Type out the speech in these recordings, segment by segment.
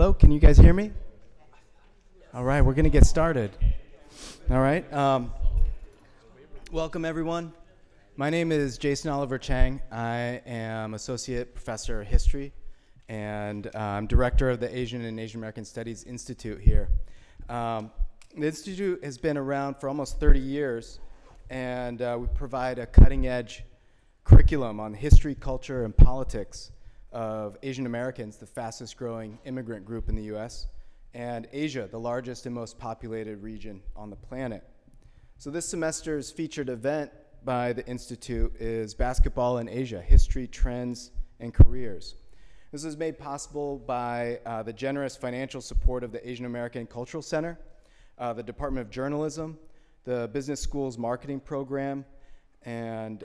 Hello, can you guys hear me? All right, we're going to get started. All right. Welcome, everyone. My name is Jason Oliver Chang. I am Associate Professor of History, and I'm Director of the Asian and Asian American Studies Institute here. The Institute has been around for almost 30 years, and we provide a cutting-edge curriculum on history, culture, and politics of Asian Americans, the fastest growing immigrant group in the US, and Asia, the largest and most populated region on the planet. So this semester's featured event by the Institute is Basketball in Asia, History, Trends, and Careers. This was made possible by the generous financial support of the Asian American Cultural Center, the Department of Journalism, the Business School's marketing program, and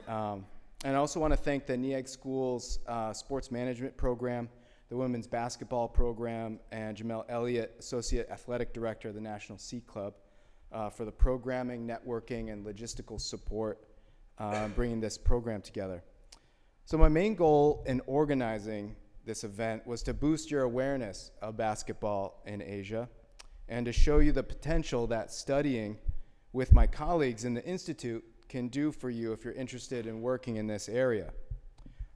I also want to thank the NEAG School's sports management program, the women's basketball program, and Jamel Elliott, Associate Athletic Director of the National Sea Club, for the programming, networking, and logistical support bringing this program together. So my main goal in organizing this event was to boost your awareness of basketball in Asia and to show you the potential that studying with my colleagues in the Institute can do for you if you're interested in working in this area.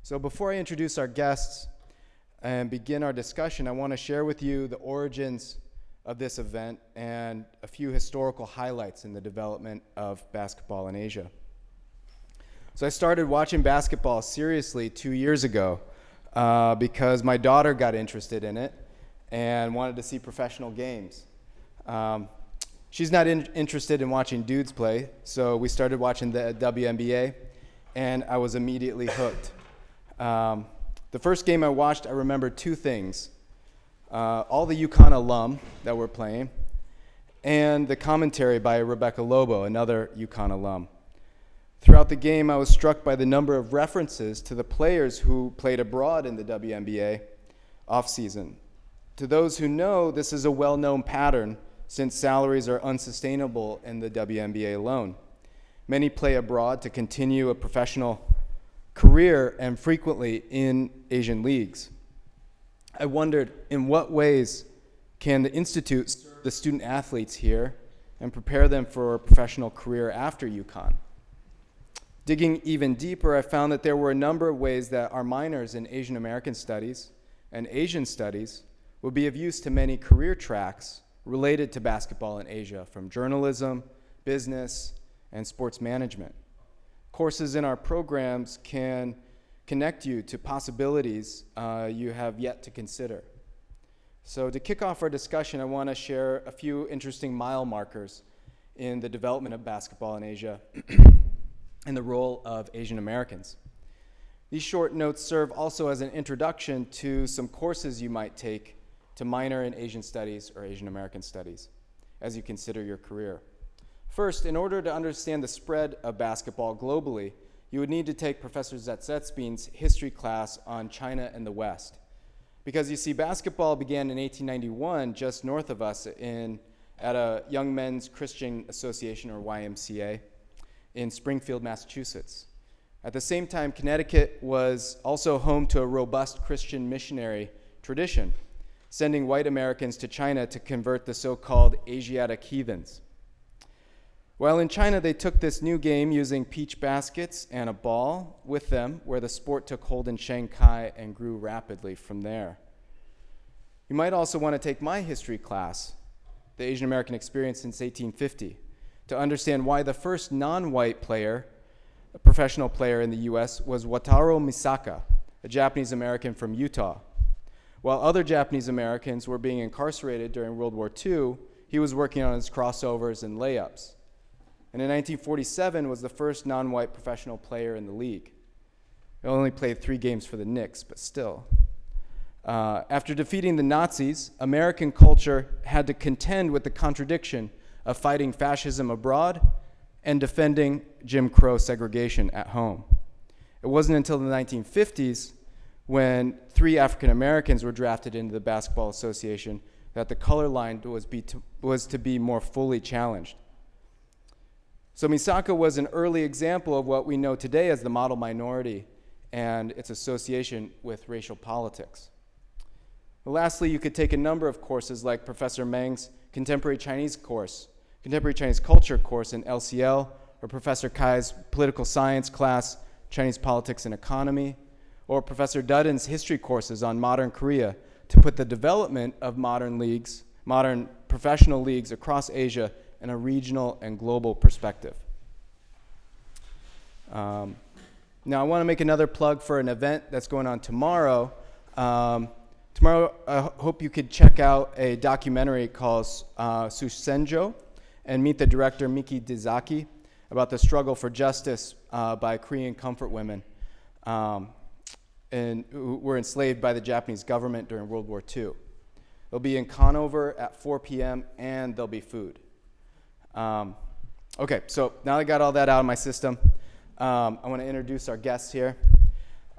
So before I introduce our guests and begin our discussion, I want to share with you the origins of this event and a few historical highlights in the development of basketball in Asia. So I started watching basketball seriously 2 years ago because my daughter got interested in it and wanted to see professional games. She's not interested in watching dudes play, so we started watching the WNBA, and I was immediately hooked. The first game I watched, I remember two things. All the UConn alum that were playing, and the commentary by Rebecca Lobo, another UConn alum. Throughout the game, I was struck by the number of references to the players who played abroad in the WNBA off-season. To those who know, this is a well-known pattern since salaries are unsustainable in the WNBA alone. Many play abroad to continue a professional career and frequently in Asian leagues. I wondered, in what ways can the Institute serve the student athletes here and prepare them for a professional career after UConn? Digging even deeper, I found that there were a number of ways that our minors in Asian American Studies and Asian Studies would be of use to many career tracks related to basketball in Asia, from journalism, business, and sports management. Courses in our programs can connect you to possibilities you have yet to consider. So to kick off our discussion, I want to share a few interesting mile markers in the development of basketball in Asia and the role of Asian Americans. These short notes serve also as an introduction to some courses you might take to minor in Asian Studies or Asian American Studies as you consider your career. First, in order to understand the spread of basketball globally, you would need to take Professor Zetzetspein's history class on China and the West. Because you see, basketball began in 1891 just north of us at a Young Men's Christian Association, or YMCA, in Springfield, Massachusetts. At the same time, Connecticut was also home to a robust Christian missionary tradition, sending white Americans to China to convert the so-called Asiatic heathens. While in China, they took this new game using peach baskets and a ball with them, where the sport took hold in Shanghai and grew rapidly from there. You might also want to take my history class, the Asian American experience since 1850, to understand why the first non-white player, a professional player in the US, was Wataru Misaka, a Japanese American from Utah. While other Japanese Americans were being incarcerated during World War II, he was working on his crossovers and layups. And in 1947 was the first non-white professional player in the league. He only played 3 games for the Knicks, but still. After defeating the Nazis, American culture had to contend with the contradiction of fighting fascism abroad and defending Jim Crow segregation at home. It wasn't until the 1950s when 3 African Americans were drafted into the Basketball Association that the color line was to be more fully challenged. So Misaka was an early example of what we know today as the model minority and its association with racial politics. Lastly, you could take a number of courses like Professor Meng's Contemporary Chinese Culture course in LCL, or Professor Kai's Political Science class, Chinese Politics and Economy, or Professor Dudden's history courses on modern Korea to put the development of modern professional leagues across Asia in a regional and global perspective. Now I want to make another plug for an event that's going on tomorrow. Tomorrow, I hope you could check out a documentary called Susenjo and meet the director Miki Dizaki about the struggle for justice by Korean comfort women and who were enslaved by the Japanese government during World War II. It'll be in Conover at 4 p.m. and there'll be food. Okay, so now I got all that out of my system. I want to introduce our guests here.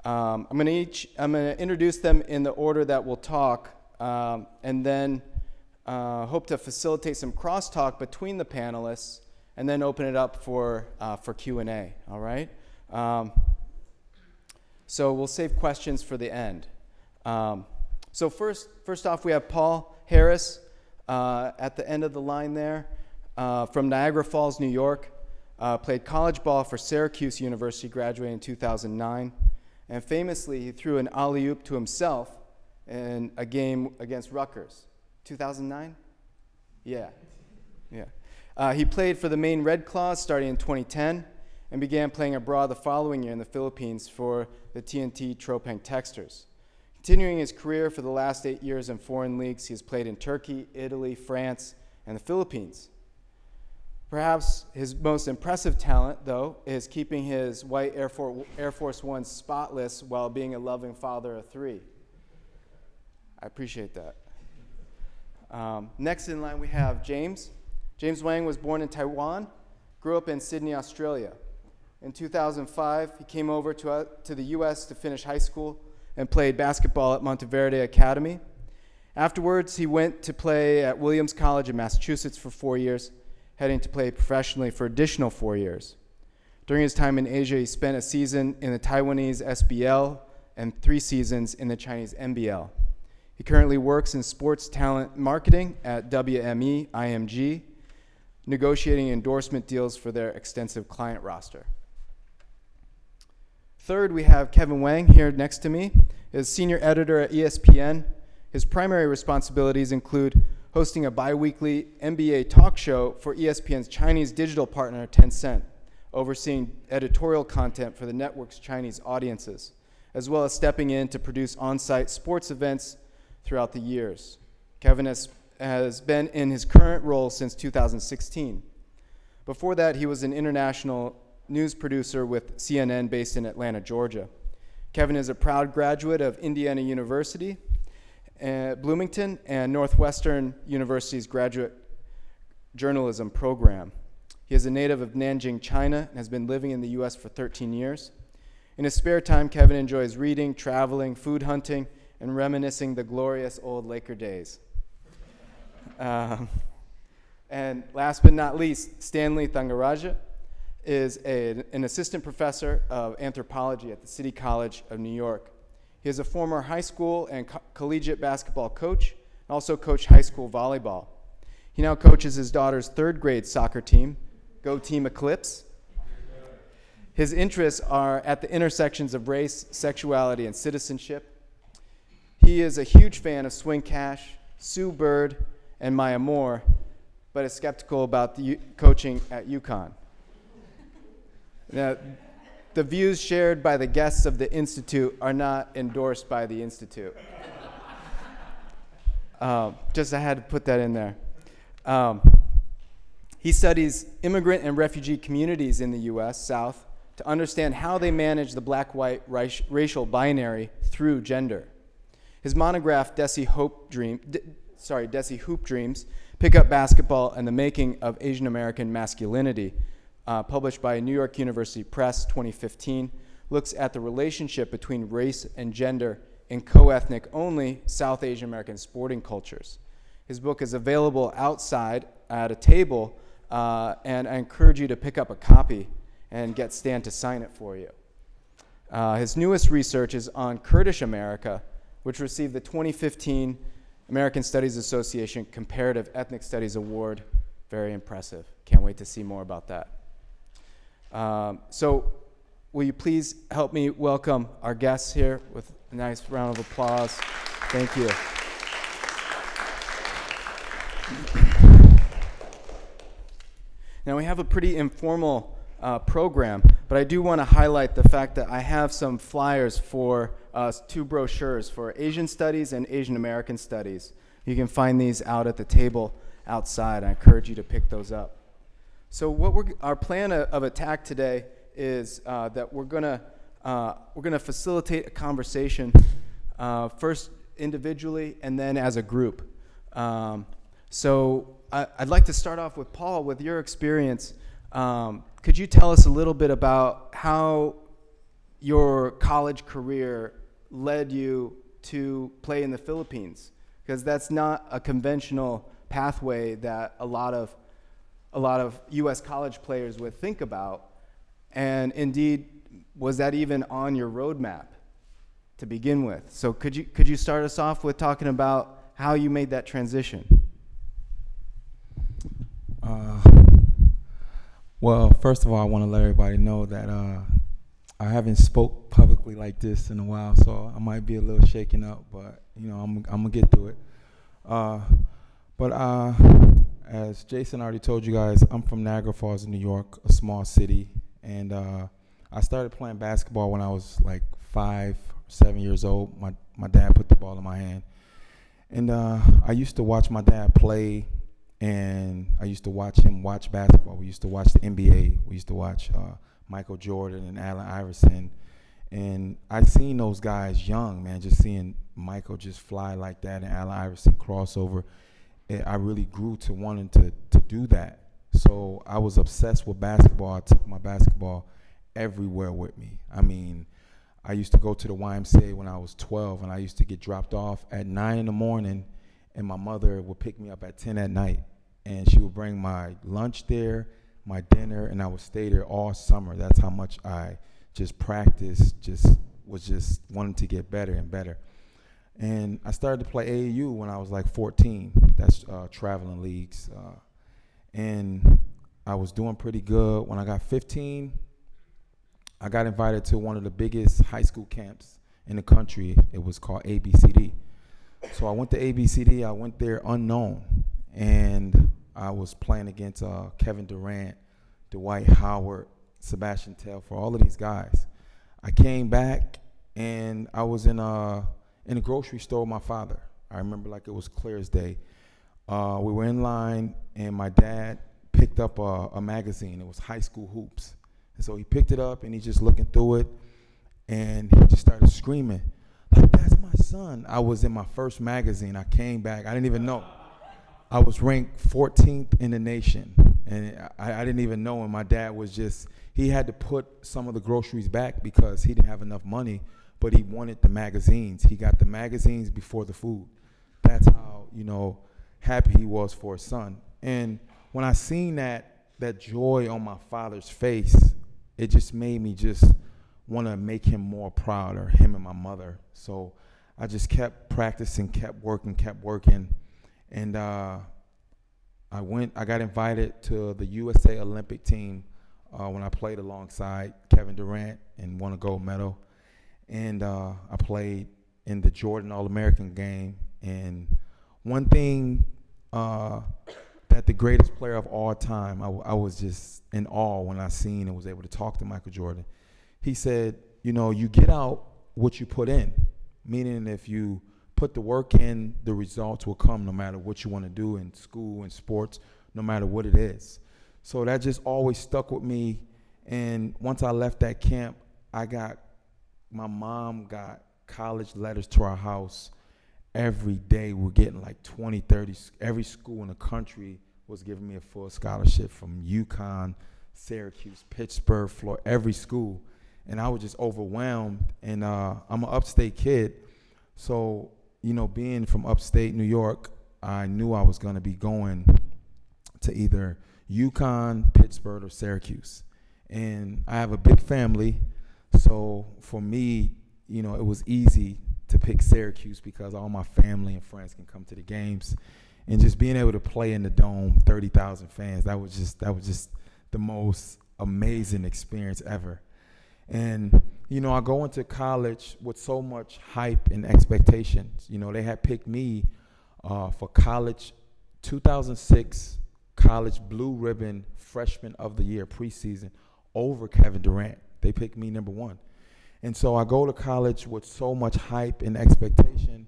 I'm going to introduce them in the order that we'll talk, and then hope to facilitate some crosstalk between the panelists, and then open it up for Q&A. All right. So we'll save questions for the end. So first off, we have Paul Harris at the end of the line there, from Niagara Falls, New York. Played college ball for Syracuse University, graduated in 2009. And famously, he threw an alley-oop to himself in a game against Rutgers. 2009? Yeah. He played for the Maine Red Claws starting in 2010 and began playing abroad the following year in the Philippines for the TNT Tropang Texters. Continuing his career for the last 8 years in foreign leagues, he has played in Turkey, Italy, France, and the Philippines. Perhaps his most impressive talent, though, is keeping his white Air Force One spotless while being a loving father of 3. I appreciate that. Next in line, we have James. James Wang was born in Taiwan, grew up in Sydney, Australia. In 2005, he came over to the U.S. to finish high school and played basketball at Monteverde Academy. Afterwards, he went to play at Williams College in Massachusetts for 4 years, heading to play professionally for additional 4 years. During his time in Asia, he spent a season in the Taiwanese SBL and 3 seasons in the Chinese NBL. He currently works in sports talent marketing at WME IMG, negotiating endorsement deals for their extensive client roster. Third, we have Kevin Wang here next to me. He is senior editor at ESPN. His primary responsibilities include hosting a bi-weekly NBA talk show for ESPN's Chinese digital partner, Tencent, overseeing editorial content for the network's Chinese audiences, as well as stepping in to produce on-site sports events throughout the years. Kevin has been in his current role since 2016. Before that, he was an international news producer with CNN based in Atlanta, Georgia. Kevin is a proud graduate of Indiana University, Bloomington, and Northwestern University's graduate journalism program. He is a native of Nanjing, China, and has been living in the U.S. for 13 years. In his spare time, Kevin enjoys reading, traveling, food hunting, and reminiscing the glorious old Laker days. And last but not least, Stanley Thangaraja is an assistant professor of anthropology at the City College of New York. He is a former high school and collegiate basketball coach, and also coached high school volleyball. He now coaches his daughter's 3rd grade soccer team, Go Team Eclipse. His interests are at the intersections of race, sexuality, and citizenship. He is a huge fan of Swing Cash, Sue Bird, and Maya Moore, but is skeptical about the coaching at UConn. Now, the views shared by the guests of the Institute are not endorsed by the Institute. Just I had to put that in there. He studies immigrant and refugee communities in the U.S. South to understand how they manage the black-white racial binary through gender. His monograph, Desi Hoop Dreams, Pick Up Basketball and the Making of Asian American Masculinity, published by New York University Press 2015, looks at the relationship between race and gender in co-ethnic only South Asian American sporting cultures. His book is available outside at a table, and I encourage you to pick up a copy and get Stan to sign it for you. His newest research is on Kurdish America, which received the 2015 American Studies Association Comparative Ethnic Studies Award. Very impressive. Can't wait to see more about that. So will you please help me welcome our guests here with a nice round of applause. Thank you. Now we have a pretty informal program, but I do want to highlight the fact that I have some flyers for 2 brochures for Asian Studies and Asian American Studies. You can find these out at the table outside. I encourage you to pick those up. So our plan of attack today is that we're gonna facilitate a conversation first individually and then as a group. So I'd like to start off with Paul, with your experience. Could you tell us a little bit about how your college career led you to play in the Philippines? Because that's not a conventional pathway that a lot of U.S. college players would think about. And indeed, was that even on your roadmap to begin with? So could you start us off with talking about how you made that transition? Well, first of all, I want to let everybody know that I haven't spoke publicly like this in a while, so I might be a little shaken up, but I'm gonna get through it. But as Jason already told you guys, I'm from Niagara Falls, New York, a small city, and I started playing basketball when I was like 5, 7 years old. My dad put the ball in my hand, and I used to watch my dad play. And I used to watch him watch basketball. We used to watch the NBA. We used to watch Michael Jordan and Allen Iverson. And I seen those guys young, man, just seeing Michael just fly like that and Allen Iverson crossover. I really grew to wanting to do that. So I was obsessed with basketball. I took my basketball everywhere with me. I mean, I used to go to the YMCA when I was 12, and I used to get dropped off at 9 in the morning, and my mother would pick me up at 10 at night. And she would bring my lunch there, my dinner, and I would stay there all summer. That's how much I just practiced, was just wanting to get better and better. And I started to play AAU when I was like 14. That's traveling leagues. And I was doing pretty good. When I got 15, I got invited to one of the biggest high school camps in the country. It was called ABCD. So I went to ABCD. I went there unknown. And I was playing against Kevin Durant, Dwight Howard, Sebastian Telfair, all of these guys. I came back, and I was in a grocery store with my father. I remember like it was clear as day. We were in line, and my dad picked up a magazine. It was High School Hoops. And so he picked it up, and he's just looking through it, and he just started screaming, like, "That's my son." I was in my first magazine. I came back. I didn't even know. I was ranked 14th in the nation, and I didn't even know. And my dad was he had to put some of the groceries back because he didn't have enough money, but he wanted the magazines. He got the magazines before the food. That's how, happy he was for his son. And when I seen that joy on my father's face, it just made me just want to make him more proud, or him and my mother. So I just kept practicing, kept working. And I got invited to the USA Olympic team when I played alongside Kevin Durant and won a gold medal. And I played in the Jordan All-American game. And one thing that the greatest player of all time, I was just in awe when I seen and was able to talk to Michael Jordan. He said, you get out what you put in, meaning if you put the work in, the results will come no matter what you want to do in school and sports, no matter what it is. So that just always stuck with me. And once I left that camp, my mom got college letters to our house every day. We're getting like 20, 30. Every school in the country was giving me a full scholarship, from UConn, Syracuse, Pittsburgh, Florida, every school. And I was just overwhelmed. And I'm an upstate kid. So, being from upstate New York, I knew I was going to be going to either UConn, Pittsburgh, or Syracuse. And I have a big family. So for me, it was easy to pick Syracuse because all my family and friends can come to the games, and just being able to play in the dome, 30,000 fans, that was just the most amazing experience ever. And I go into college with so much hype and expectations. They had picked me for college 2006 college blue ribbon freshman of the year preseason over Kevin Durant. They picked me number one. And so I go to college with so much hype and expectation,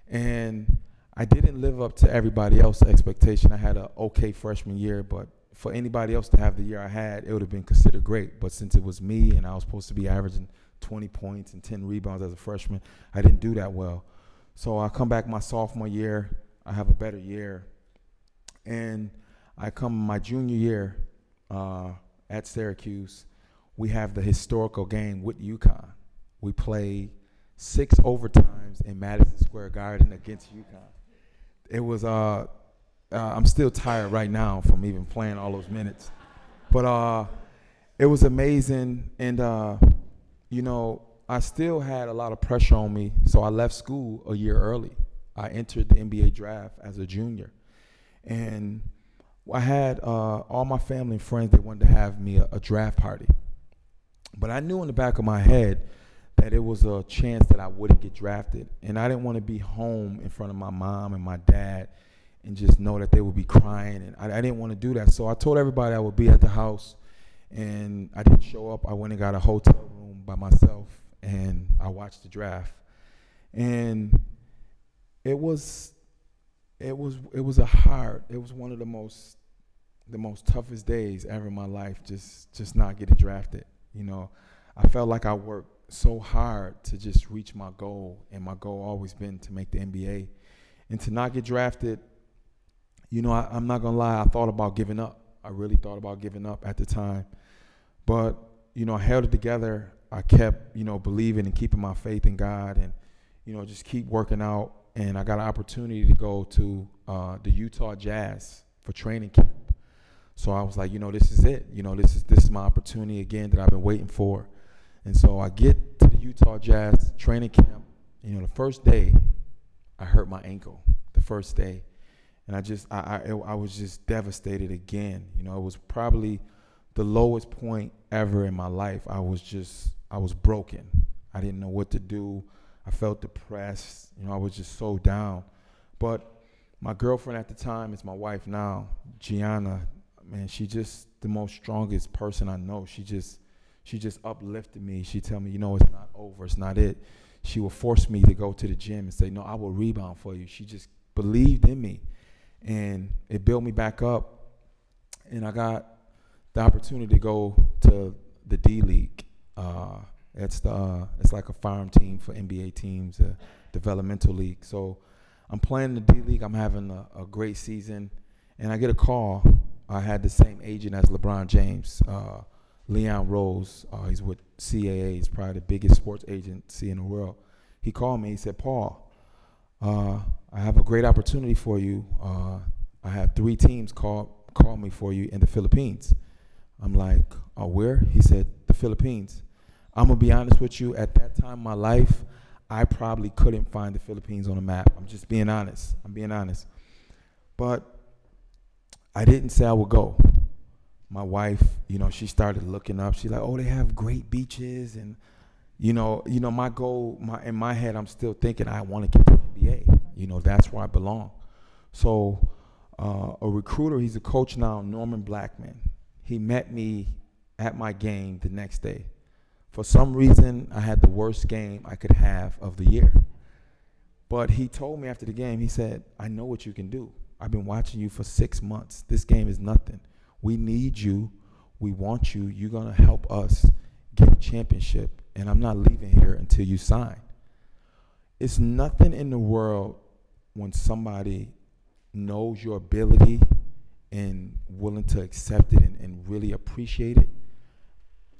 and I didn't live up to everybody else's expectation. I had an okay freshman year, but for anybody else to have the year I had, it would have been considered great. But since it was me and I was supposed to be averaging 20 points and 10 rebounds as a freshman, I didn't do that well. So I come back my sophomore year, I have a better year, and I come my junior year at Syracuse. We have the historical game with UConn. We play 6 overtimes in Madison Square Garden against UConn. It was, I'm still tired right now from even playing all those minutes. But it was amazing, and, I still had a lot of pressure on me, so I left school a year early. I entered the NBA draft as a junior. And I had all my family and friends, they wanted to have me a draft party. But I knew in the back of my head that it was a chance that I wouldn't get drafted. And I didn't want to be home in front of my mom and my dad and just know that they would be crying. And I didn't want to do that. So I told everybody I would be at the house, and I didn't show up. I went and got a hotel room by myself, and I watched the draft. And it was one of the most toughest days ever in my life, just not getting drafted. I felt like I worked so hard to just reach my goal, and my goal always been to make the NBA. And to not get drafted, I'm not gonna lie, I thought about giving up. I really thought about giving up at the time. But, I held it together. I kept, believing and keeping my faith in God, and, just keep working out. And I got an opportunity to go to the Utah Jazz for training camp. So I was like, this is it. This is my opportunity again that I've been waiting for. And so I get to the Utah Jazz training camp. The first day, I hurt my ankle. The first day, and I was just devastated again. It was probably the lowest point ever in my life. I was broken. I didn't know what to do. I felt depressed. I was just so down. But my girlfriend at the time is my wife now, Gianna. Man, she just the most strongest person I know. She just uplifted me. She tell me, it's not over. It's not it. She would force me to go to the gym and say, no, I will rebound for you. She just believed in me, and it built me back up. And I got the opportunity to go to the D League. It's like a farm team for NBA teams, a developmental league. So I'm playing the D League. I'm having a great season, and I get a call. I had the same agent as LeBron James, Leon Rose. He's with CAA. He's probably the biggest sports agency in the world. He called me. He said, Paul, I have a great opportunity for you. I had 3 teams call me for you in the Philippines. I'm like, where? He said, the Philippines. I'm going to be honest with you. At that time in my life, I probably couldn't find the Philippines on the map. I'm just being honest. I'm being honest. But I didn't say I would go. My wife, she started looking up. She's like, oh, they have great beaches. And, my goal, in my head, I'm still thinking I want to get to the NBA. That's where I belong. So a recruiter, he's a coach now, Norman Blackman. He met me at my game the next day. For some reason, I had the worst game I could have of the year. But he told me after the game, he said, I know what you can do. I've been watching you for 6 months. This game is nothing. We need you. We want you. You're going to help us get a championship, and I'm not leaving here until you sign. It's nothing in the world when somebody knows your ability and willing to accept it and really appreciate it.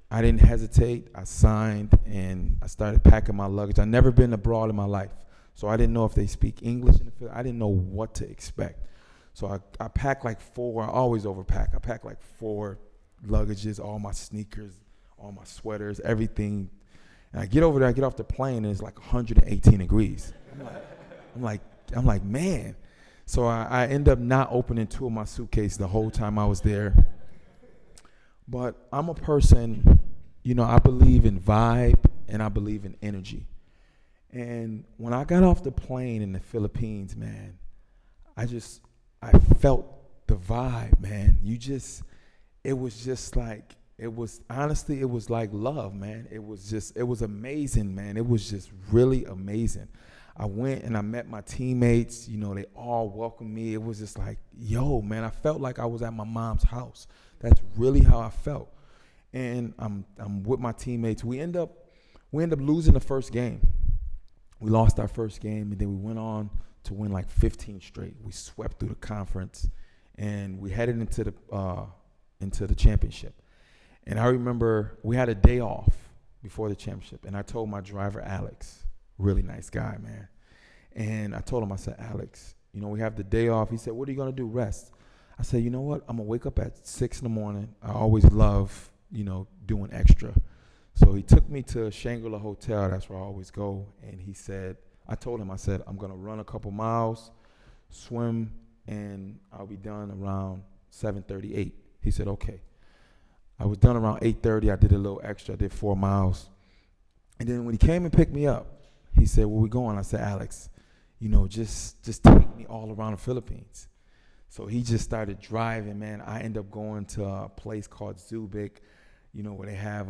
I didn't hesitate. I signed, and I started packing my luggage. I've never been abroad in my life, so I didn't know if they speak English in the field. I didn't know what to expect. So I packed like 4. I always overpack. I packed like 4 luggages, all my sneakers, all my sweaters, everything. And I get over there, I get off the plane, and it's like 118 degrees. I'm like, man. So I end up not opening 2 of my suitcases the whole time I was there. But I'm a person, I believe in vibe and I believe in energy. And when I got off the plane in the Philippines, man, I felt the vibe, man. It was like love, man. It was amazing, man. It was just really amazing. I went and I met my teammates, they all welcomed me. It was just like, yo, man, I felt like I was at my mom's house. That's really how I felt. And I'm with my teammates. We end up losing the first game. We lost our first game, and then we went on to win like 15 straight. We swept through the conference, and we headed into the championship. And I remember we had a day off before the championship, and I told my driver, Alex, really nice guy, man. And I told him, I said, Alex, we have the day off. He said, what are you going to do? Rest. I said, you know what? I'm going to wake up at 6 in the morning. I always love, doing extra. So he took me to Shangri-La Hotel. That's where I always go. And I told him, I'm going to run a couple miles, swim, and I'll be done around 7:38. He said, okay. I was done around 8:30. I did a little extra. I did 4 miles. And then when he came and picked me up, he said, where we going? I said, Alex, just take me all around the Philippines. So he just started driving, man. I ended up going to a place called Zubik, where they have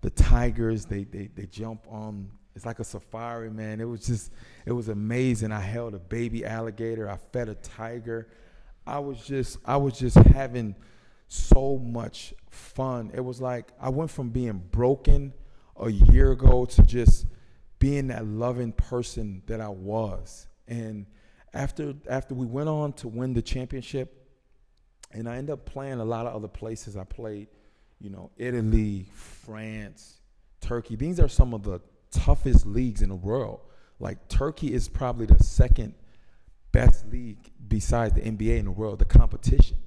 the tigers. They jump on. It's like a safari, man. It was amazing. I held a baby alligator. I fed a tiger. I was just having so much fun. It was like I went from being broken a year ago to just being that loving person that I was. And after we went on to win the championship, and I ended up playing a lot of other places. I played, Italy, France, Turkey. These are some of the toughest leagues in the world. Like Turkey is probably the second best league besides the NBA in the world, the competition.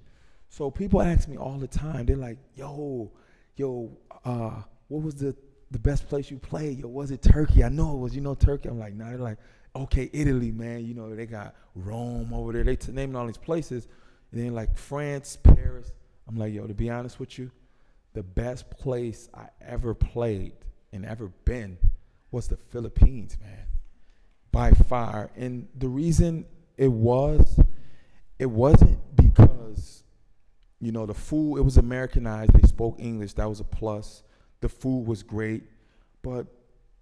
So people ask me all the time, they're like, yo, what was the best place you played? Yo, was it Turkey? I know it was, Turkey. I'm like, nah. They're like, okay, Italy, man. They got Rome over there. They naming all these places. And then like France, Paris. I'm like, yo, to be honest with you, the best place I ever played and ever been was the Philippines, man, by far. And the reason it wasn't because, the food, it was Americanized. They spoke English. That was a plus. The food was great. But,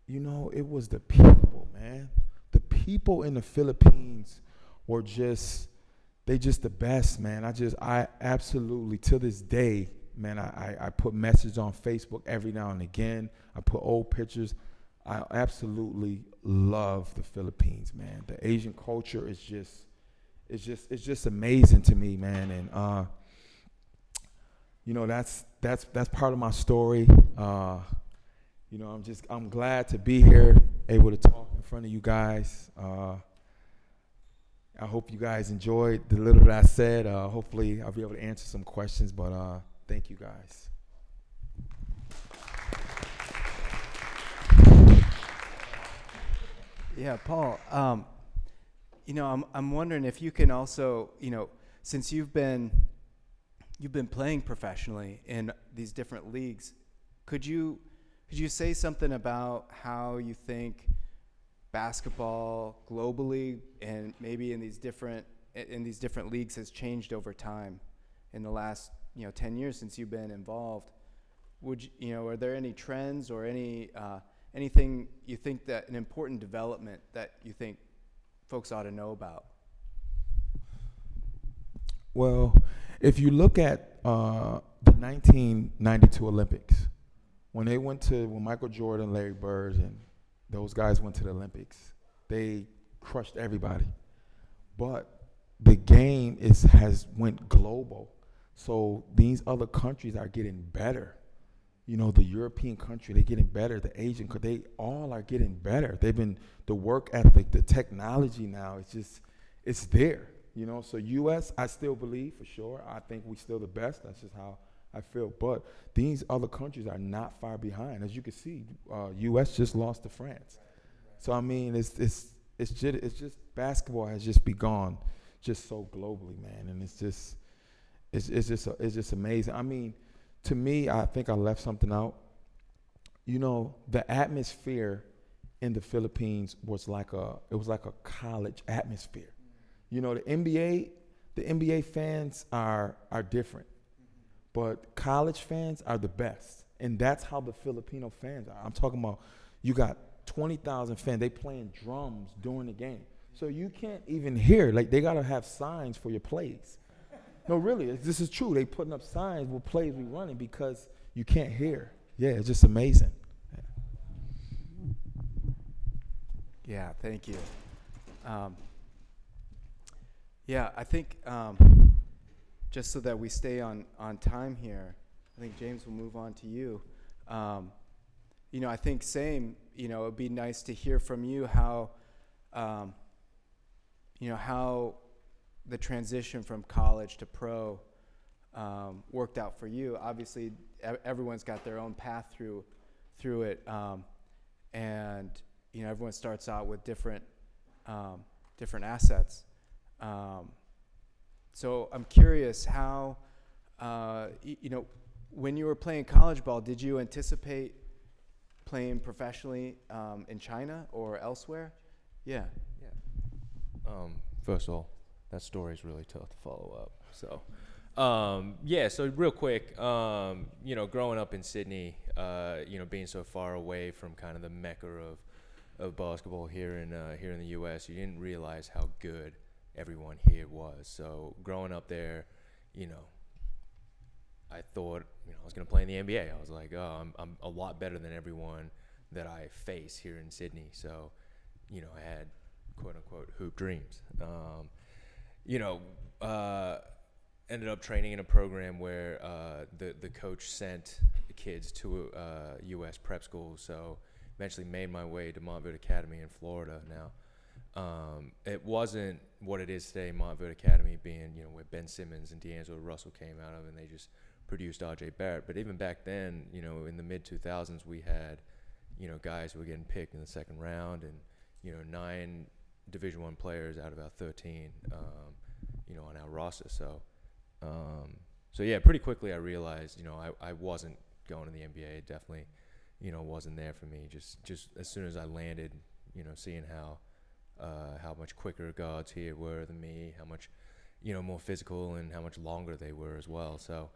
it was the people, man. The people in the Philippines were just the best, man. I absolutely, to this day, man, I put messages on Facebook every now and again. I put old pictures. I absolutely love the Philippines, man. The Asian culture is just amazing to me, man. And that's part of my story. I'm glad to be here, able to talk in front of you guys. I hope you guys enjoyed the little that I said. Hopefully I'll be able to answer some questions, but thank you guys. Yeah, Paul, I'm wondering if you can also, since you've been playing professionally in these different leagues, could you say something about how you think basketball globally and maybe in these different leagues has changed over time in the last 10 years since you've been involved? Are there any trends or anything you think that an important development that you think folks ought to know about? Well, if you look at the 1992 Olympics, when Michael Jordan, Larry Bird, and those guys went to the Olympics, they crushed everybody. But the game has went global, so these other countries are getting better. The European country, they're getting better. The Asian, they all are getting better. The work ethic, the technology now, it's there. So U.S., I still believe for sure. I think we're still the best. That's just how I feel. But these other countries are not far behind. As you can see, U.S. just lost to France. So I mean, it's just basketball has just begun just so globally, man, and it's just amazing. I mean, to me, I think I left something out. You know, the atmosphere in the Philippines was like a college atmosphere. You know, the NBA fans are different, but college fans are the best, and that's how the Filipino fans are. I'm talking about you got 20,000 fans. They playing drums during the game, so you can't even hear. Like they gotta have signs for your plays. No, really, this is true. They putting up signs with plays we running because you can't hear. Yeah, it's just amazing. Yeah, thank you. Yeah, I think just so that we stay on time here, I think James will move on to you. You know, I think same, you know, it'd be nice to hear from you how, you know, how the transition from college to pro worked out for you. Obviously, everyone's got their own path through it, and you know, everyone starts out with different assets. So I'm curious how, you know, when you were playing college ball, did you anticipate playing professionally in China or elsewhere? Yeah. Yeah. First of all, that story is really tough to follow up. So, yeah. So real quick, you know, growing up in Sydney, you know, being so far away from kind of the mecca of basketball here in the U.S., you didn't realize how good everyone here was. So growing up there, you know, I thought, you know, I was going to play in the NBA. I was like, oh, I'm a lot better than everyone that I face here in Sydney. So, you know, I had quote unquote hoop dreams. You know, ended up training in a program where the coach sent the kids to U.S. prep school. So eventually made my way to Montverde Academy in Florida now. It wasn't what it is today, Montverde Academy being, you know, where Ben Simmons and D'Angelo Russell came out of, and they just produced R.J. Barrett. But even back then, you know, in the mid-2000s, we had, you know, guys who were getting picked in the second round and, you know, 9 Division I players out of our 13, you know, on our roster. So, yeah, pretty quickly I realized, you know, I wasn't going to the NBA. It definitely, you know, wasn't there for me. Just as soon as I landed, you know, seeing how much quicker guards here were than me, how much, you know, more physical and how much longer they were as well. So,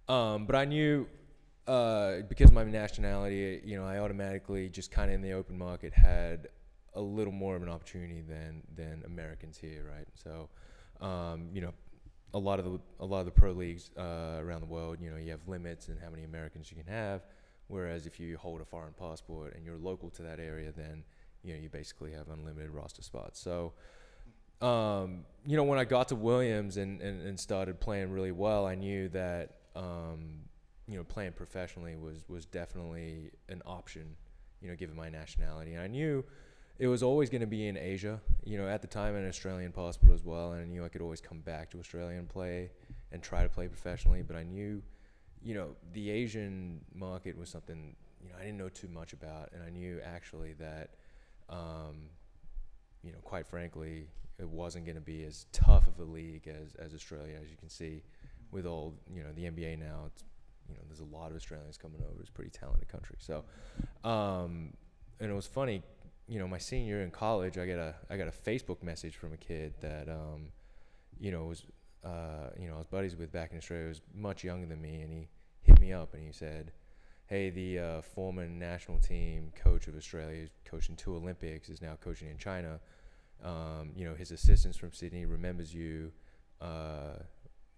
but I knew, because of my nationality, you know, I automatically just kind of in the open market had a little more of an opportunity than Americans here, right? So, you know, a lot of the pro leagues around the world, you know, you have limits in how many Americans you can have. Whereas if you hold a foreign passport and you're local to that area, then, you know, you basically have unlimited roster spots. So, you know, when I got to Williams and started playing really well, I knew that, you know, playing professionally was definitely an option, you know, given my nationality. And I knew it was always going to be in Asia. You know, at the time, an Australian passport as well, and I knew I could always come back to Australia and play and try to play professionally. But I knew, you know, the Asian market was something, you know, I didn't know too much about, and I knew actually that, you know, quite frankly, it wasn't going to be as tough of a league as Australia, as you can see with all, you know, the NBA now. It's, you know, there's a lot of Australians coming over. It's a pretty talented country. So, and it was funny, you know, my senior year in college, I got a Facebook message from a kid that, you know, was, you know, I was buddies with back in Australia. He was much younger than me, and he hit me up and he said, hey, the former national team coach of Australia, who's coaching 2 Olympics, is now coaching in China. You know, his assistants from Sydney remembers you,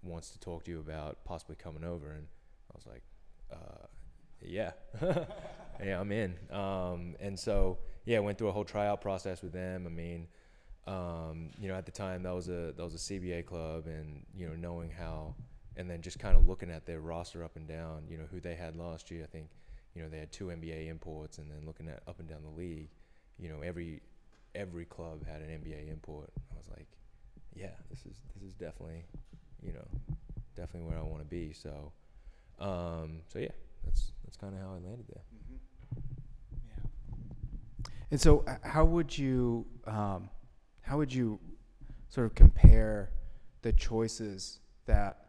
wants to talk to you about possibly coming over. And I was like, yeah, yeah, I'm in. And so, yeah, I went through a whole tryout process with them. I mean, you know, at the time that was a CBA club, and, you know, knowing how, and then just kind of looking at their roster up and down, you know, who they had last year. I think, you know, they had 2 NBA imports, and then looking at up and down the league, you know, every club had an NBA import. I was like, yeah, this is definitely, you know, definitely where I want to be. So, So yeah, that's kind of how I landed there. And so, how would you sort of compare the choices that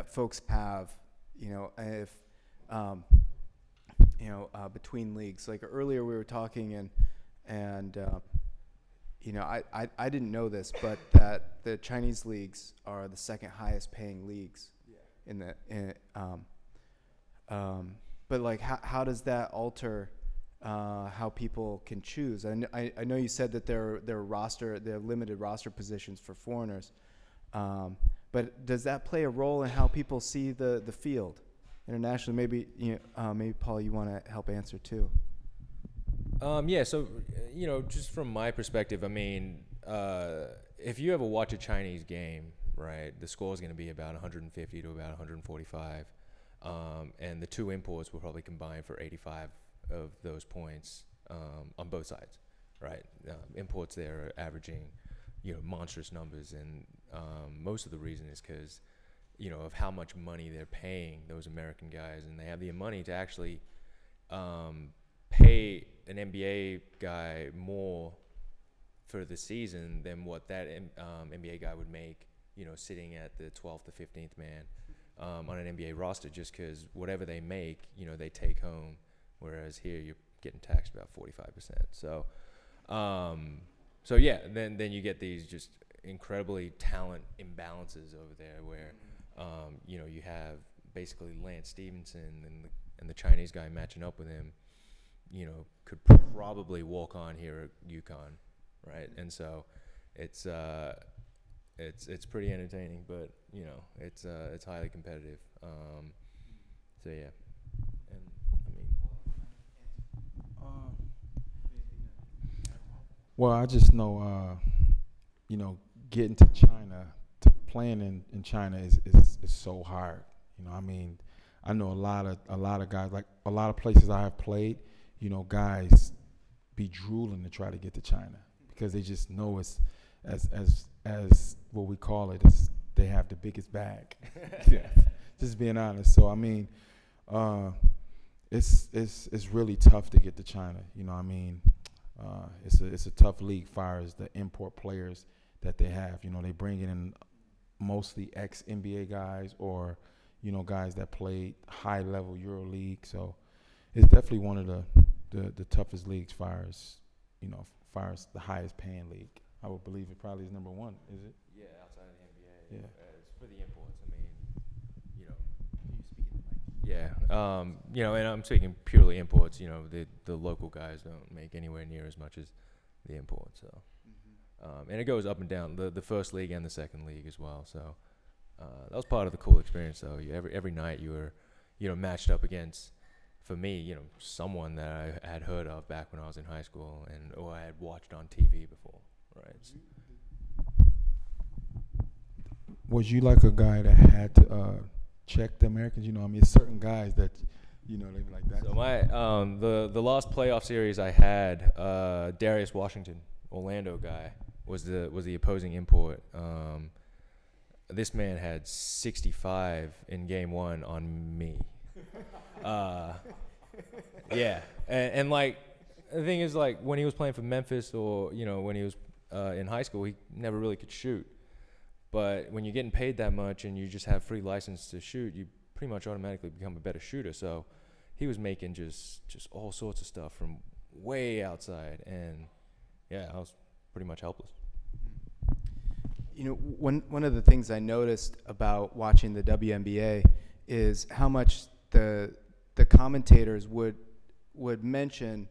folks have, if between leagues? Like earlier, we were talking, and I didn't know this, but that the Chinese leagues are the second highest paying leagues but like, how does that alter how people can choose? I know you said that there are limited roster positions for foreigners, but does that play a role in how people see the field internationally? Maybe Paul, you want to help answer too. Yeah, so just from my perspective, I mean, if you ever watch a Chinese game, right, the score is going to be about 150 to about 145. And the two imports will probably combine for 85 of those points on both sides, right? Imports there are averaging, monstrous numbers, and most of the reason is because, of how much money they're paying those American guys, and they have the money to actually pay an NBA guy more for the season than what that NBA guy would make, sitting at the 12th to 15th man. On an NBA roster, just because whatever they make, they take home, whereas here you're getting taxed about 45%. So yeah, then you get these just incredibly talent imbalances over there, where you have basically Lance Stevenson and the Chinese guy matching up with him, could probably walk on here at UConn, right? And so it's pretty entertaining, but it's highly competitive. So yeah, and I mean, well, I just know, getting to China, to playing in China is so hard. I mean, I know a lot of guys, like a lot of places I have played, guys be drooling to try to get to China because they just know it's as what we call it, is they have the biggest bag. Yeah. Just being honest. So I mean, it's really tough to get to China. I mean, it's a tough league, far as the import players that they have. They bring in mostly ex-NBA guys, or guys that played high-level Euro League. So it's definitely one of the toughest leagues, far as the highest paying league. I would believe it probably is number one. Is it? Yeah, outside of the NBA. Yeah. It's for the imports. I mean, Can you speak in the mic? Yeah. And I'm speaking purely imports. The local guys don't make anywhere near as much as the imports. So, and it goes up and down, the first league and the second league as well. So, that was part of the cool experience, though. Every night you were, matched up against, for me, someone that I had heard of back when I was in high school, or I had watched on TV before. Right. Was you like a guy that had to check the Americans? Certain guys that, they be like that. So my the last playoff series I had, Darius Washington, Orlando guy, was the opposing import. This man had 65 in game one on me. Yeah, and like the thing is, like when he was playing for Memphis, or when he was in high school, he never really could shoot. But when you're getting paid that much and you just have free license to shoot, you pretty much automatically become a better shooter. So he was making just all sorts of stuff from way outside, and yeah, I was pretty much helpless. One of the things I noticed about watching the WNBA is how much the commentators would mention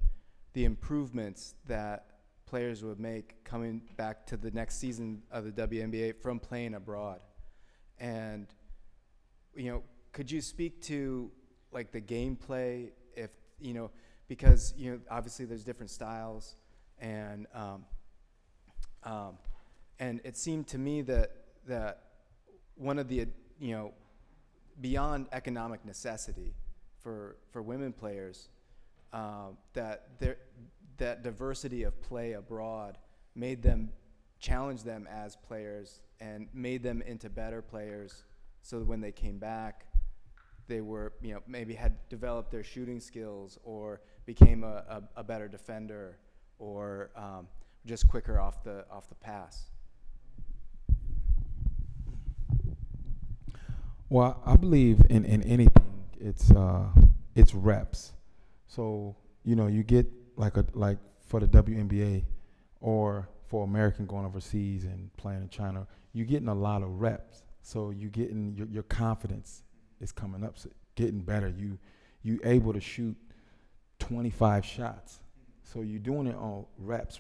the improvements that players would make coming back to the next season of the WNBA from playing abroad. And, could you speak to like the gameplay, if, because, obviously there's different styles, and it seemed to me that one of the, beyond economic necessity for women players, that diversity of play abroad made them challenge them as players and made them into better players so that when they came back, they were, maybe had developed their shooting skills or became a better defender or just quicker off the pass? Well, I believe in anything. It's reps. So you get like for the WNBA or for American going overseas and playing in China, you're getting a lot of reps. So you getting your confidence is coming up, so getting better. You able to shoot 25 shots. So you're doing it on reps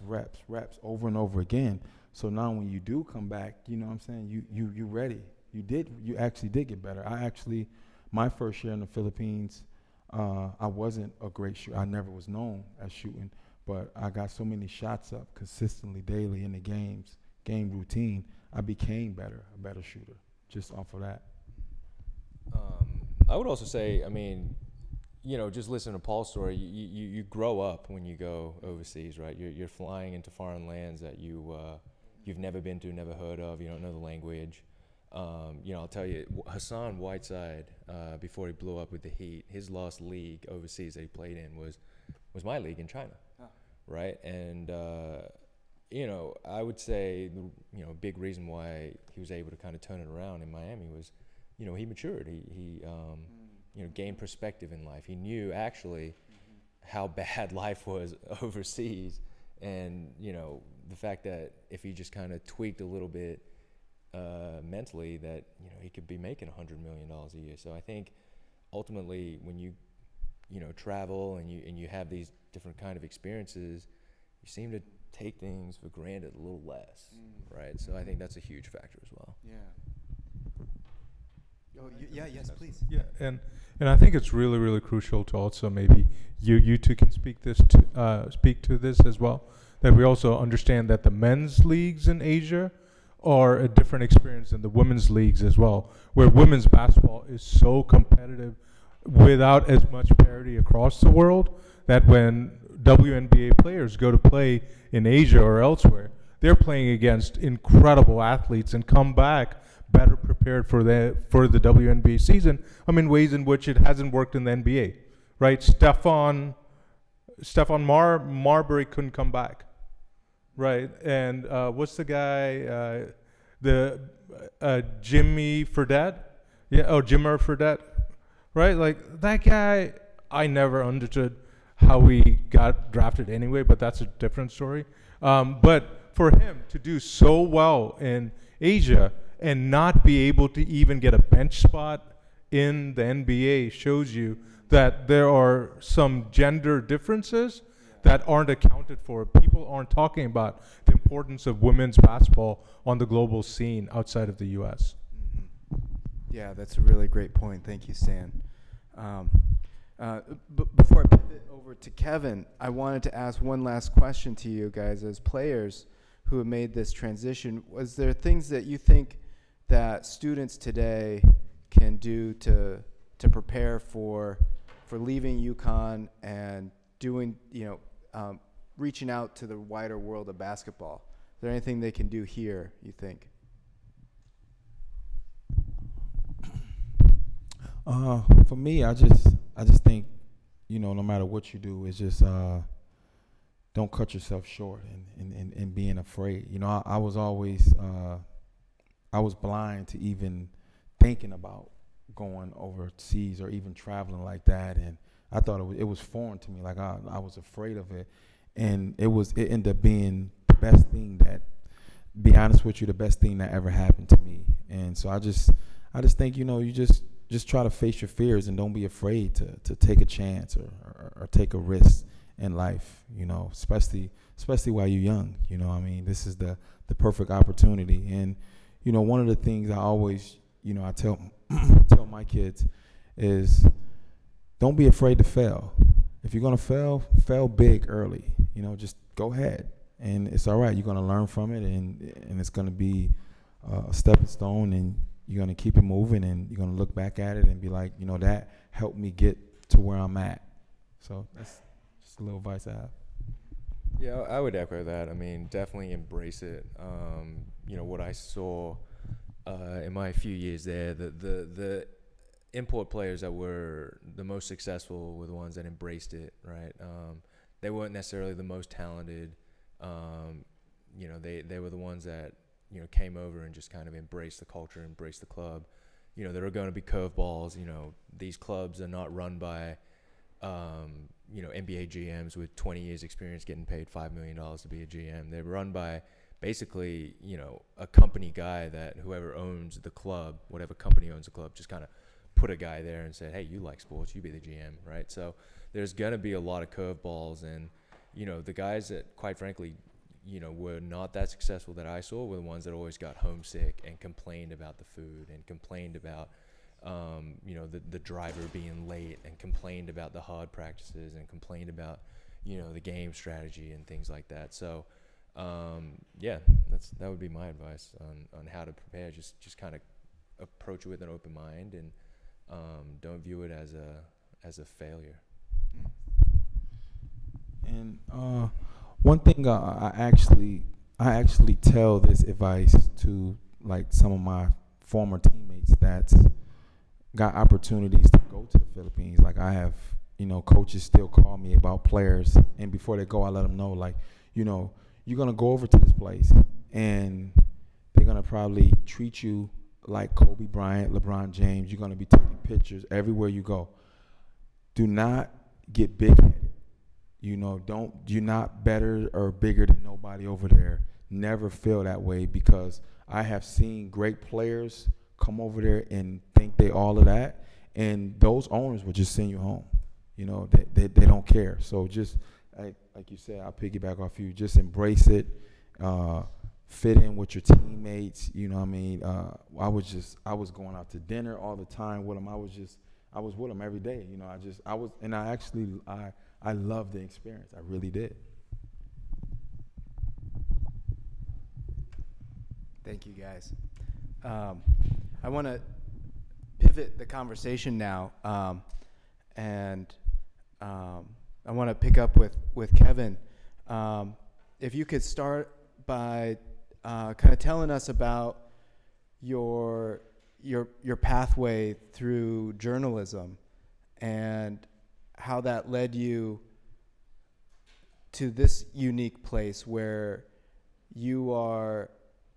over and over again. So now when you do come back, you know what I'm saying, you ready. You actually did get better. My first year in the Philippines, I wasn't a great shooter. I never was known as shooting, but I got so many shots up consistently daily in the game routine. I became a better shooter just off of that. I would also say, just listen to Paul's story. You grow up when you go overseas, right? You're flying into foreign lands that you've never been to, never heard of. You don't know the language. I'll tell you, Hassan Whiteside, before he blew up with the Heat, his last league overseas that he played in was my league in China, right? And I would say a big reason why he was able to kind of turn it around in Miami was, he matured. He gained perspective in life. He knew actually how bad life was overseas, and the fact that if he just kind of tweaked a little bit mentally, that he could be making $100 million a year. So I think ultimately when you travel and you have these different kind of experiences, you seem to take things for granted a little less, right? So I think that's a huge factor as well. Yeah. Oh, yes, please. Yeah, and I think it's really, really crucial to also maybe you two can speak to this as well, that we also understand that the men's leagues in Asia are a different experience than the women's leagues as well, where women's basketball is so competitive without as much parity across the world that when WNBA players go to play in Asia or elsewhere, they're playing against incredible athletes and come back better prepared for the WNBA season. Ways in which it hasn't worked in the NBA, right? Stephon Marbury couldn't come back, right? And what's the guy? Jimmy Fredette? Jimmer Fredette, right? Like that guy, I never understood how he got drafted anyway, but that's a different story. But for him to do so well in Asia and not be able to even get a bench spot in the NBA shows you that there are some gender differences that aren't accounted for. People aren't talking about the importance of women's basketball on the global scene outside of the U.S. Mm-hmm. Yeah, that's a really great point. Thank you, Stan. Before I pivot over to Kevin, I wanted to ask one last question to you guys as players who have made this transition. Was there things that you think that students today can do to prepare for leaving UConn and doing, reaching out to the wider world of basketball? Is there anything they can do here, you think? For me, I just think, no matter what you do, it's just don't cut yourself short and being afraid. I was always I was blind to even thinking about going overseas or even traveling like that, and I thought it was foreign to me. Like I was afraid of it, and it ended up being the best thing that, be honest with you, the best thing that ever happened to me. And so I just think you just try to face your fears and don't be afraid to take a chance or take a risk in life. Especially while you're young. This is the perfect opportunity. And one of the things I always I tell my kids is, don't be afraid to fail. If you're gonna fail big early. Just go ahead, and it's all right. You're gonna learn from it, and it's gonna be a stepping stone, and you're gonna keep it moving, and you're gonna look back at it and be like, that helped me get to where I'm at. So that's just a little advice I have. Yeah, I would echo that. Definitely embrace it. What I saw in my few years there, the import players that were the most successful were the ones that embraced it, right? They weren't necessarily the most talented. They were the ones that, came over and just kind of embraced the culture, embraced the club. There are going to be curveballs. These clubs are not run by, NBA GMs with 20 years experience getting paid $5 million to be a GM. They're run by basically, a company guy that whoever owns the club, whatever company owns the club, just kind of put a guy there and said, hey, you like sports, you be the GM, right? So there's going to be a lot of curveballs. And, the guys that, quite frankly, were not that successful that I saw were the ones that always got homesick and complained about the food and complained about, the driver being late and complained about the hard practices and complained about, the game strategy and things like that. So, that would be my advice on how to prepare. Just kind of approach it with an open mind and don't view it as a failure. And one thing I actually tell this advice to like some of my former teammates that's got opportunities to go to the Philippines. Like I have, coaches still call me about players, and before they go, I let them know, like, you're gonna go over to this place, and they're gonna probably treat you like Kobe Bryant, LeBron James. You're gonna be taking pictures everywhere you go. Do not get big-headed. You're not better or bigger than nobody over there. Never feel that way, because I have seen great players come over there and think they all of that, and those owners will just send you home. They don't care. So just like you said, I'll piggyback off you. Just embrace it. Fit in with your teammates. I was going out to dinner all the time with them. I was with them every day. I loved the experience. I really did. Thank you, guys. I want to pivot the conversation now, and I want to pick up with Kevin. If you could start by kind of telling us about your pathway through journalism and how that led you to this unique place where you are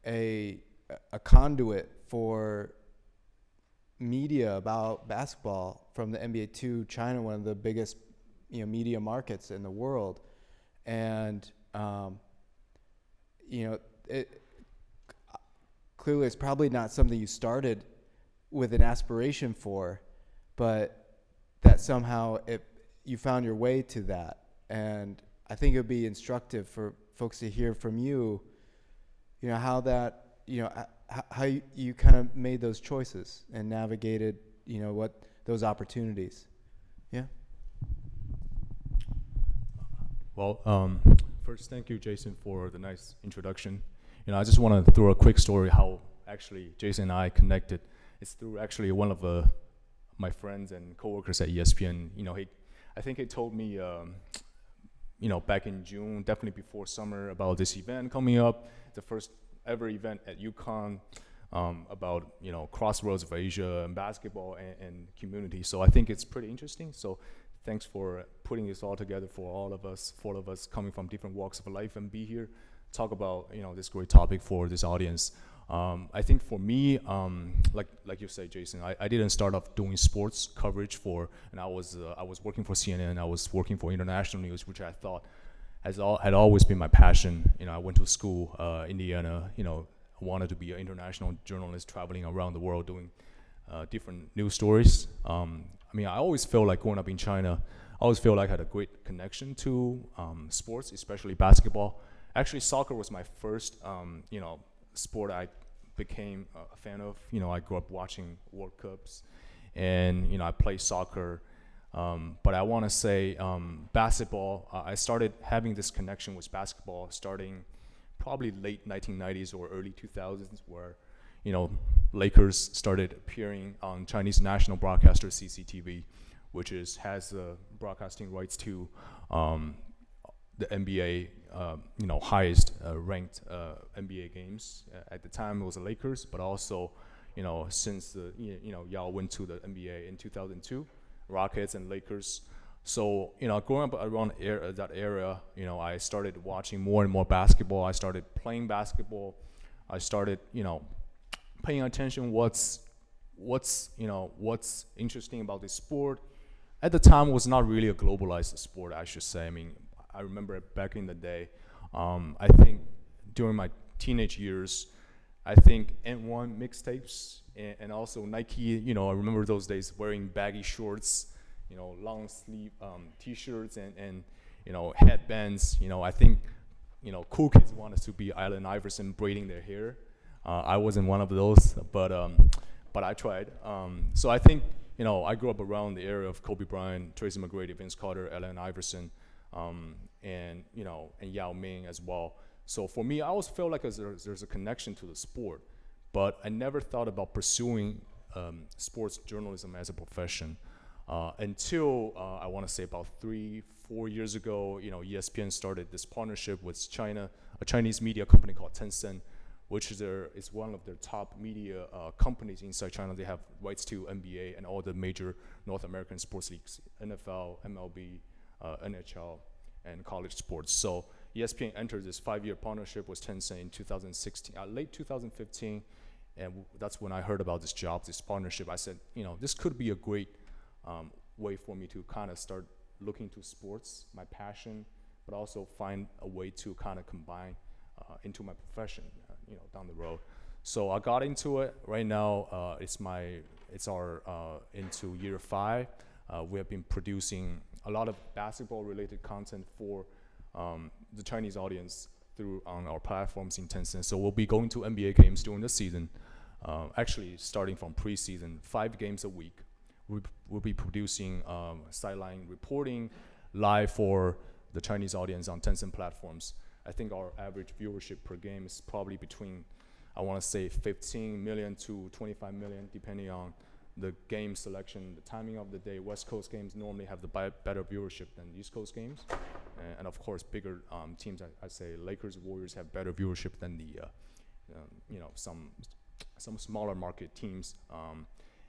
a conduit for media about basketball from the NBA to China, one of the biggest media markets in the world. And clearly it's probably not something you started with an aspiration for, but that somehow you found your way to that. And I think it would be instructive for folks to hear from you, how that, how you kind of made those choices and navigated, what those opportunities. Yeah. Well, first, thank you, Jason, for the nice introduction. I just want to throw a quick story how actually Jason and I connected. It's through actually one of my friends and coworkers at ESPN. I think he told me, back in June, definitely before summer, about this event coming up, the first ever event at UConn about crossroads of Asia and basketball and community. So I think it's pretty interesting. So thanks for putting this all together for all of us, four of us coming from different walks of life, and be here talk about this great topic for this audience. I think for me, like you said, Jason, I didn't start off doing sports coverage and I was working for CNN. I was working for international news, which I thought had always been my passion. I went to school, Indiana. I wanted to be an international journalist, traveling around the world doing different news stories. I always felt like growing up in China, I always felt like I had a great connection to sports, especially basketball. Actually, soccer was my first, sport I became a fan of. I grew up watching World Cups, and I played soccer. But I want to say basketball. I started having this connection with basketball starting probably late 1990s or early 2000s, where Lakers started appearing on Chinese national broadcaster CCTV, which has the broadcasting rights to the NBA, highest ranked NBA games. At the time, it was the Lakers, but also, since Yao went to the NBA in 2002, Rockets and Lakers. So, growing up around that area, I started watching more and more basketball. I started playing basketball. I started, paying attention what's interesting about this sport. At the time, it was not really a globalized sport, I should say. I mean, I remember back in the day, I think during my teenage years, I think N1 mixtapes and also Nike, I remember those days wearing baggy shorts, long sleeve t-shirts and headbands. I think, cool kids wanted to be Allen Iverson braiding their hair. I wasn't one of those, but I tried. So I think, I grew up around the area of Kobe Bryant, Tracy McGrady, Vince Carter, Allen Iverson, and Yao Ming as well. So for me, I always felt like there's a connection to the sport, but I never thought about pursuing sports journalism as a profession until I want to say about 3-4 years ago. ESPN started this partnership with China, a Chinese media company called Tencent, which is one of their top media companies inside China. They have rights to NBA and all the major North American sports leagues, NFL, MLB, NHL, and college sports. So ESPN entered this 5-year partnership with Tencent in 2016, late 2015, and that's when I heard about this partnership. I said, this could be a great way for me to kind of start looking to sports, my passion, but also find a way to kind of combine into my profession, down the road. So I got into it. Right now, it's our into year 5. We have been producing a lot of basketball-related content for the Chinese audience on our platforms in Tencent. So we'll be going to NBA games during the season. Actually, starting from preseason, 5 games a week. We'll be producing sideline reporting live for the Chinese audience on Tencent platforms. I think our average viewership per game is probably between, I want to say, 15 million to 25 million, depending on the game selection, the timing of the day. West Coast games normally have the better viewership than East Coast games. And of course, bigger teams, I say Lakers, Warriors have better viewership than the, some smaller market teams.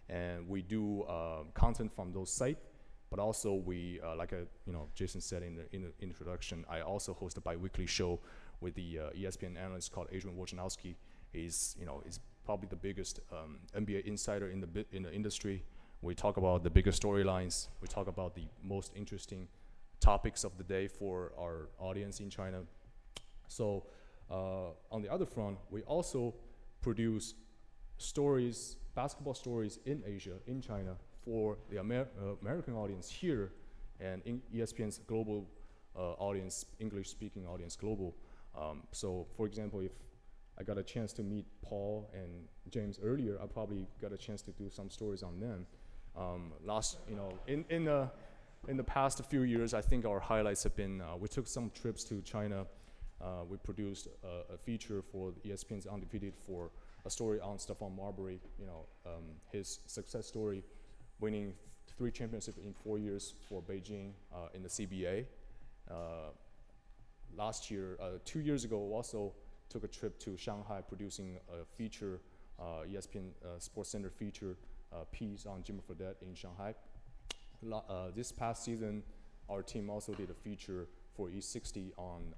And we do content from those sites. But also we, like Jason said in the introduction, I also host a bi-weekly show with the ESPN analyst called Adrian Wojnarowski. He's probably the biggest NBA insider in the industry. We talk about the biggest storylines. We talk about the most interesting topics of the day for our audience in China. So on the other front, we also produce stories, basketball stories in Asia, in China, for the American audience here, and in ESPN's global audience, English-speaking audience, global. So, for example, if I got a chance to meet Paul and James earlier, I probably got a chance to do some stories on them. In the past few years, I think our highlights have been, we took some trips to China. We produced a feature for ESPN's Undefeated for a story on Stephon Marbury, his success story, winning 3 championships in 4 years for Beijing in the CBA. Last year, 2 years ago, also took a trip to Shanghai, producing a feature, ESPN Sports Center feature piece on Jimmy Fredette in Shanghai. This past season, our team also did a feature for E60 on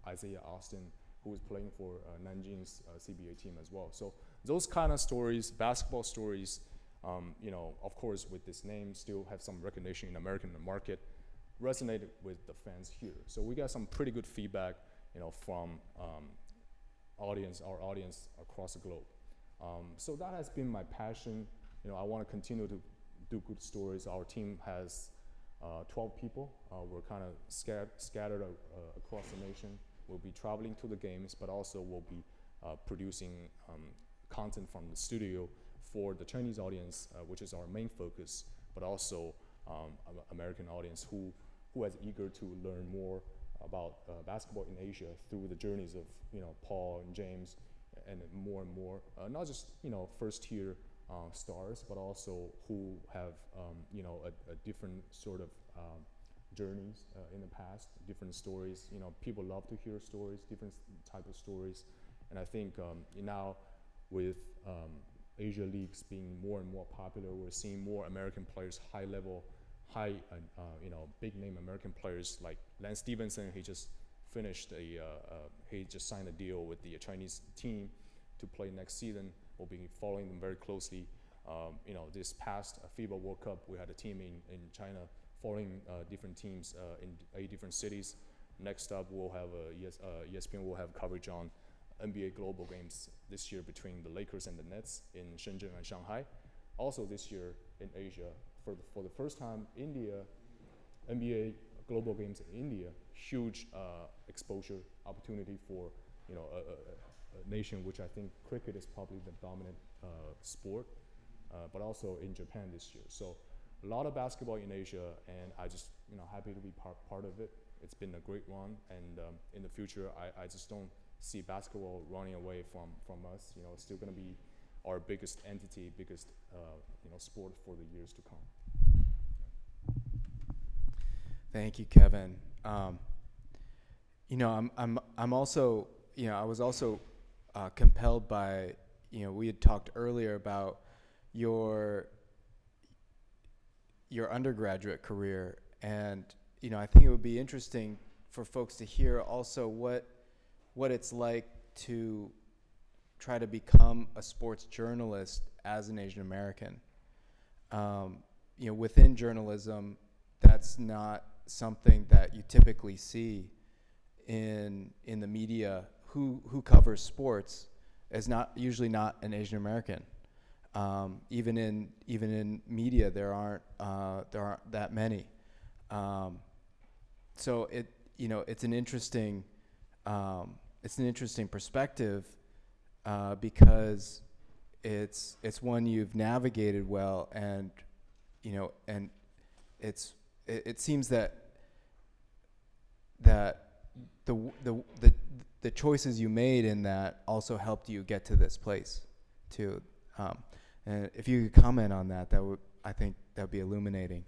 Isaiah Austin, who is playing for Nanjing's CBA team as well. So those kind of stories, basketball stories, of course, with this name, still have some recognition in the American market, resonated with the fans here. So we got some pretty good feedback, from our audience across the globe. So that has been my passion. I want to continue to do good stories. Our team has 12 people. We're kind of scattered across the nation. We'll be traveling to the games, but also we'll be producing content from the studio for the Chinese audience, which is our main focus, but also American audience who is eager to learn more about basketball in Asia through the journeys of Paul and James, and more, not just first-tier stars, but also who have a different sort of journeys in the past, different stories. You know, people love to hear stories, different type of stories, and I think now with Asia leagues being more and more popular, we're seeing more American players, big name American players like Lance Stevenson. He just finished he just signed a deal with the Chinese team to play next season. We'll be following them very closely. This past FIBA World Cup, we had a team in China following different teams in 8 different cities. Next up, we'll have ESPN will have coverage on NBA global games this year between the Lakers and the Nets in Shenzhen and Shanghai. Also this year in Asia, for the first time, NBA global games in India, huge exposure opportunity for a nation which I think cricket is probably the dominant sport, but also in Japan this year. So a lot of basketball in Asia, and I just happy to be part of it. It's been a great run, and in the future, I just don't see basketball running away from us. It's still going to be our biggest entity, biggest sport for the years to come. Thank you, Kevin. I'm also, I was also compelled by, we had talked earlier about your undergraduate career, and I think it would be interesting for folks to hear also what it's like to try to become a sports journalist as an Asian American. Within journalism, that's not something that you typically see in the media. Who covers sports is usually not an Asian American. Even in media, there aren't that many. So it's an interesting perspective because it's one you've navigated well, and it seems that the choices you made in that also helped you get to this place too. And if you could comment on that, I think that would be illuminating.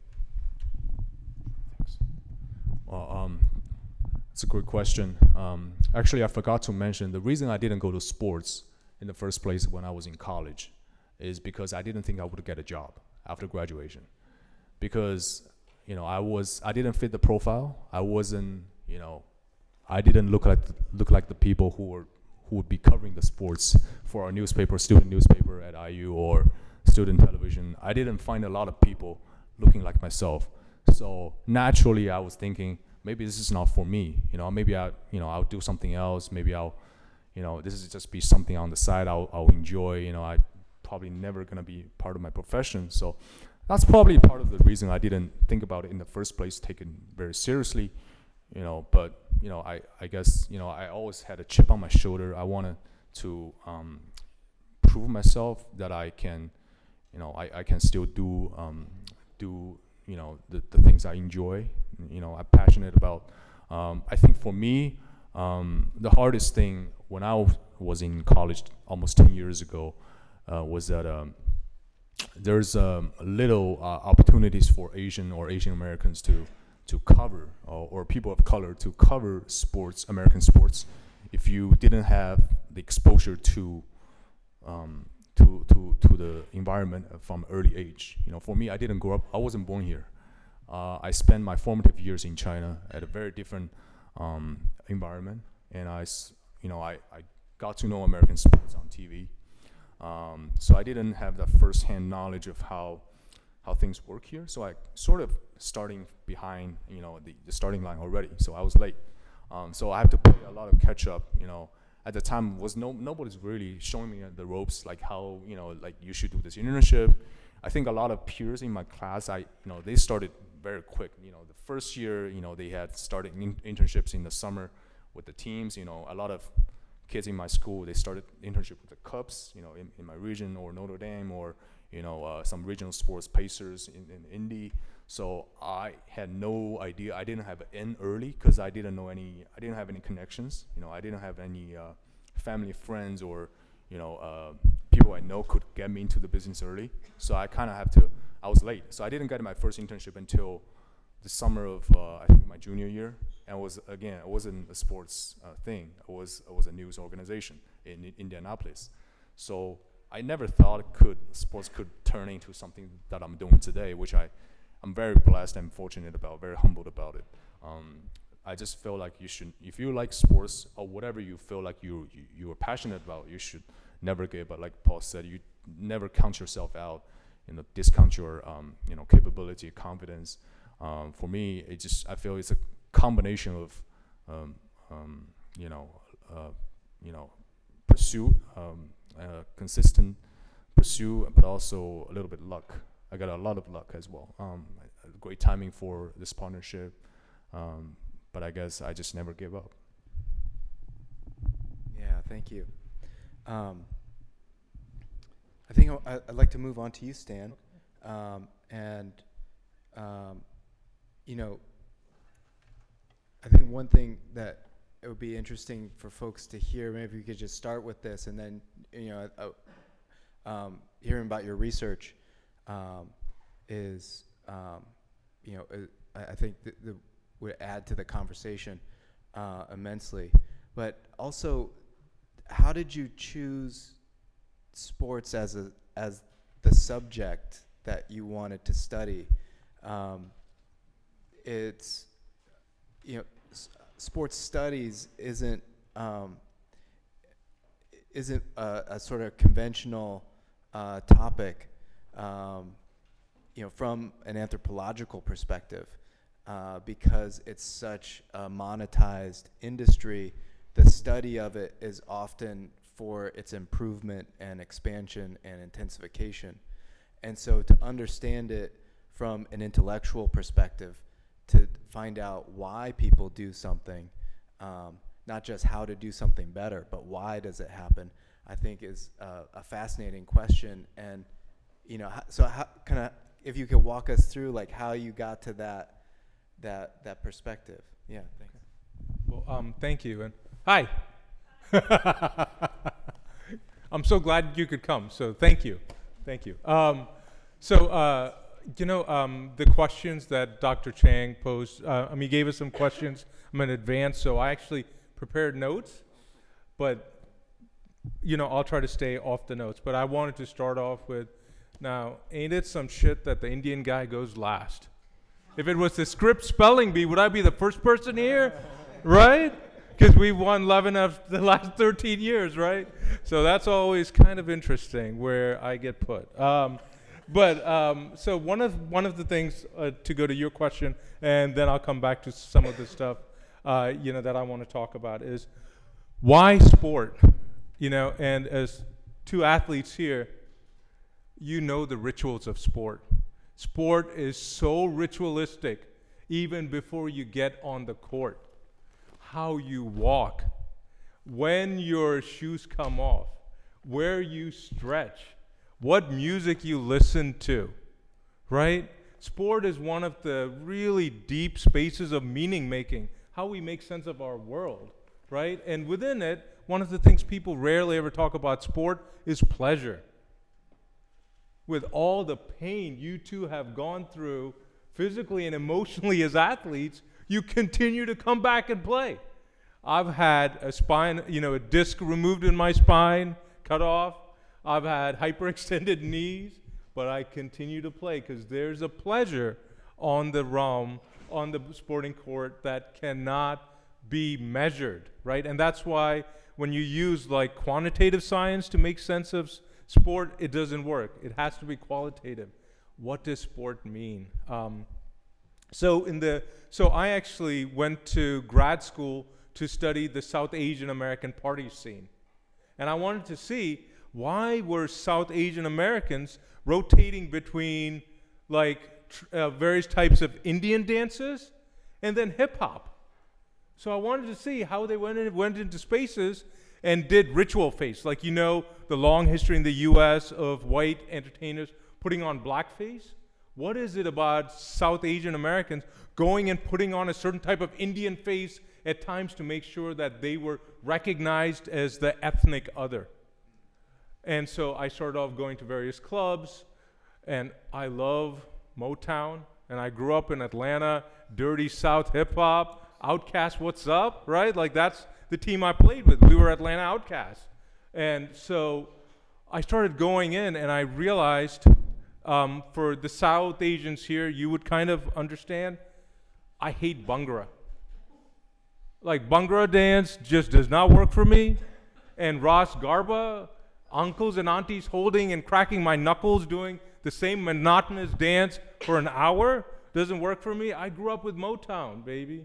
Thanks. Well, it's a good question. Actually, I forgot to mention the reason I didn't go to sports in the first place when I was in college is because I didn't think I would get a job after graduation, because I didn't fit the profile. I wasn't, I didn't look like the people who would be covering the sports for our newspaper, student newspaper at IU or student television. I didn't find a lot of people looking like myself. So naturally, I was thinking, maybe this is not for me. Maybe I'll do something else. Maybe this is just be something on the side I'll enjoy. I probably never gonna be part of my profession. So that's probably part of the reason I didn't think about it in the first place, take it very seriously. But I guess I always had a chip on my shoulder. I wanted to prove myself that I can, I can still do the things I enjoy. I'm passionate about. I think for me, the hardest thing when I was in college almost 10 years ago was that there's little opportunities for Asian or Asian Americans to cover or people of color to cover sports, American sports, if you didn't have the exposure to the environment from early age. For me, I didn't grow up. I wasn't born here. I spent my formative years in China at a very different environment, and I got to know American sports on TV. So I didn't have that first-hand knowledge of how things work here. So I sort of starting behind, the starting line already. So I was late. So I had to play a lot of catch up. At the time, nobody's really showing me the ropes, like how like you should do this internship. I think a lot of peers in my class, they started very quick. The first year, they had started internships in the summer with the teams. A lot of kids in my school, they started internship with the Cubs, in my region, or Notre Dame, or some regional sports, Pacers in Indy. So I had no idea. I didn't have in early because I didn't have any connections. I didn't have any family, friends, or people I know could get me into the business early. So I kind of I was late. So I didn't get my first internship until the summer of I think my junior year, and it wasn't a sports thing. It was a news organization in Indianapolis. So I never thought sports could turn into something that I'm doing today, which I'm very blessed and fortunate about, very humbled about it. I just feel like you should, if you like sports or whatever you feel like you are passionate about, you should never give up. Like Paul said, you never count yourself out, discount your capability, confidence. For me, I feel it's a combination of pursuit, consistent pursuit, but also a little bit luck. I got a lot of luck as well. Great timing for this partnership, but I guess I just never give up. Yeah, thank you. I think I'd like to move on to you, Stan. I think one thing that it would be interesting for folks to hear, maybe we could just start with this, and then hearing about your research is I think that would add to the conversation immensely. But also, how did you choose sports as the subject that you wanted to study? It's sports studies isn't a sort of conventional topic, from an anthropological perspective, because it's such a monetized industry. The study of it is often for its improvement and expansion and intensification. And so to understand it from an intellectual perspective, to find out why people do something, not just how to do something better, but why does it happen, I think is a fascinating question. And so how if you could walk us through like how you got to that perspective. Yeah, thanks. Well, thank you, and hi. I'm so glad you could come. So thank you. The questions that Dr. Chang posed, he gave us some questions in advance, so I actually prepared notes, but, I'll try to stay off the notes. But I wanted to start off with, now, ain't it some shit that the Indian guy goes last? If it was the script spelling bee, would I be the first person here? Right? Because we won 11 of the last 13 years, right? So that's always kind of interesting where I get put. So one of the things, to go to your question, and then I'll come back to some of the stuff, that I want to talk about, is why sport? And as two athletes here, the rituals of sport. Sport is so ritualistic, even before you get on the court. How you walk, when your shoes come off, where you stretch, what music you listen to, right? Sport is one of the really deep spaces of meaning making, how we make sense of our world, right? And within it, one of the things people rarely ever talk about sport is pleasure. With all the pain you two have gone through physically and emotionally as athletes, you continue to come back and play. I've had a disc removed in my spine, cut off. I've had hyperextended knees, but I continue to play because there's a pleasure on the sporting court that cannot be measured, right? And that's why when you use like quantitative science to make sense of sport, it doesn't work. It has to be qualitative. What does sport mean? So I actually went to grad school to study the South Asian American party scene. And I wanted to see why were South Asian Americans rotating between various types of Indian dances and then hip hop. So I wanted to see how they went into spaces and did ritual face, the long history in the US of white entertainers putting on blackface. What is it about South Asian Americans going and putting on a certain type of Indian face at times to make sure that they were recognized as the ethnic other? And so I started off going to various clubs, and I love Motown, And I grew up in Atlanta, dirty South hip hop, Outkast, what's up, right? Like that's the team I played with. We were Atlanta Outcasts. And so I started going in and I realized for the South Asians here, you would kind of understand, I hate Bhangra. Like Bhangra dance just does not work for me. And Ras Garba, uncles and aunties holding and cracking my knuckles doing the same monotonous dance for an hour doesn't work for me. I grew up with Motown, baby.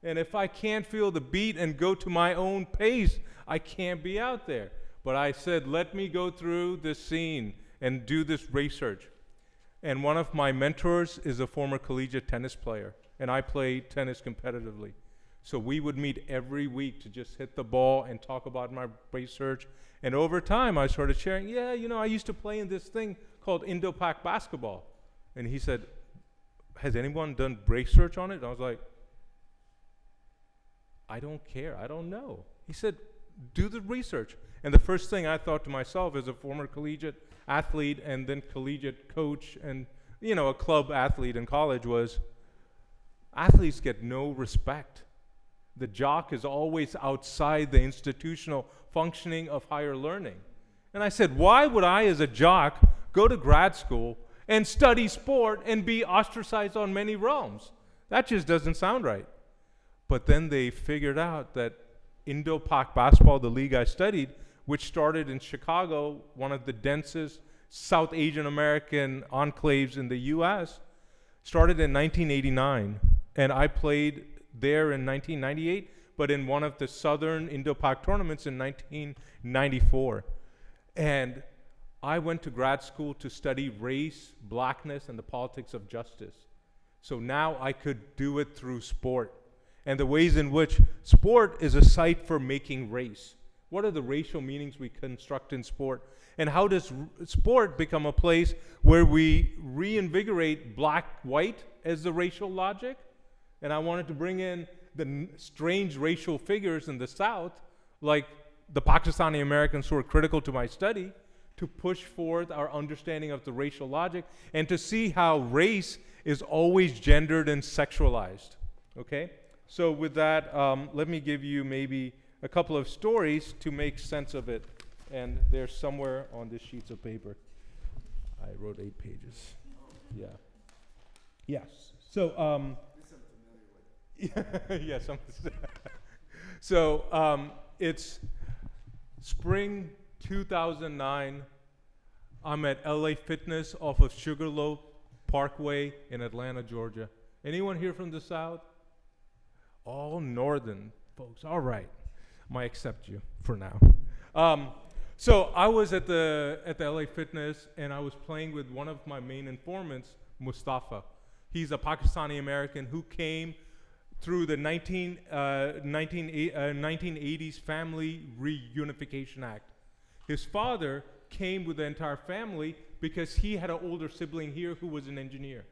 And if I can't feel the beat and go to my own pace, I can't be out there. But I said, let me go through this scene and do this research. And one of my mentors is a former collegiate tennis player, and I played tennis competitively. So we would meet every week to just hit the ball and talk about my research. And over time, I started sharing, yeah, you know, I used to play in this thing called Indo-Pak basketball. And he said, has anyone done research on it? And I was like, I don't care, I don't know. He said, do the research. And the first thing I thought to myself as a former collegiate athlete and then collegiate coach and, you know, a club athlete in college was, athletes get no respect. The jock is always outside the institutional functioning of higher learning. And I said, why would I as a jock go to grad school and study sport and be ostracized on many realms? That just doesn't sound right. But then they figured out that Indo-Pak basketball, the league I studied, which started in Chicago, one of the densest South Asian American enclaves in the US, started in 1989. And I played there in 1998, but in one of the Southern Indo-Pak tournaments in 1994. And I went to grad school to study race, blackness, and the politics of justice. So now I could do it through sport and the ways in which sport is a site for making race. What are the racial meanings we construct in sport? And how does sport become a place where we reinvigorate black-white as the racial logic? And I wanted to bring in the strange racial figures in the South, like the Pakistani Americans who are critical to my study, to push forth our understanding of the racial logic and to see how race is always gendered and sexualized, okay? So with that, let me give you maybe a couple of stories to make sense of it. And they're somewhere on these sheets of paper. I wrote 8 pages. Yeah. Yes. So, yeah, so it's spring 2009. I'm at LA Fitness off of Sugarloaf Parkway in Atlanta, Georgia. Anyone here from the South? All northern folks. All right. Might accept you for now. So I was at the LA Fitness and I was playing with one of my main informants, Mustafa. He's a Pakistani American who came through the 1980s Family Reunification Act. His father came with the entire family because he had an older sibling here who was an engineer.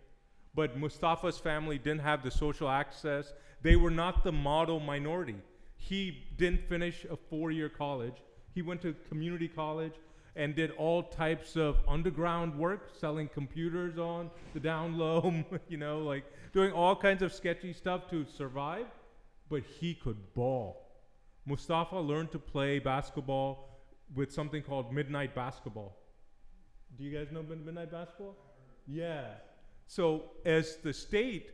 But Mustafa's family didn't have the social access. They were not the model minority. He didn't finish a 4-year college. He went to community college and did all types of underground work, selling computers on the down low, you know, like doing all kinds of sketchy stuff to survive, but he could ball. Mustafa learned to play basketball with something called midnight basketball. Do you guys know midnight basketball? Yeah. So as the state,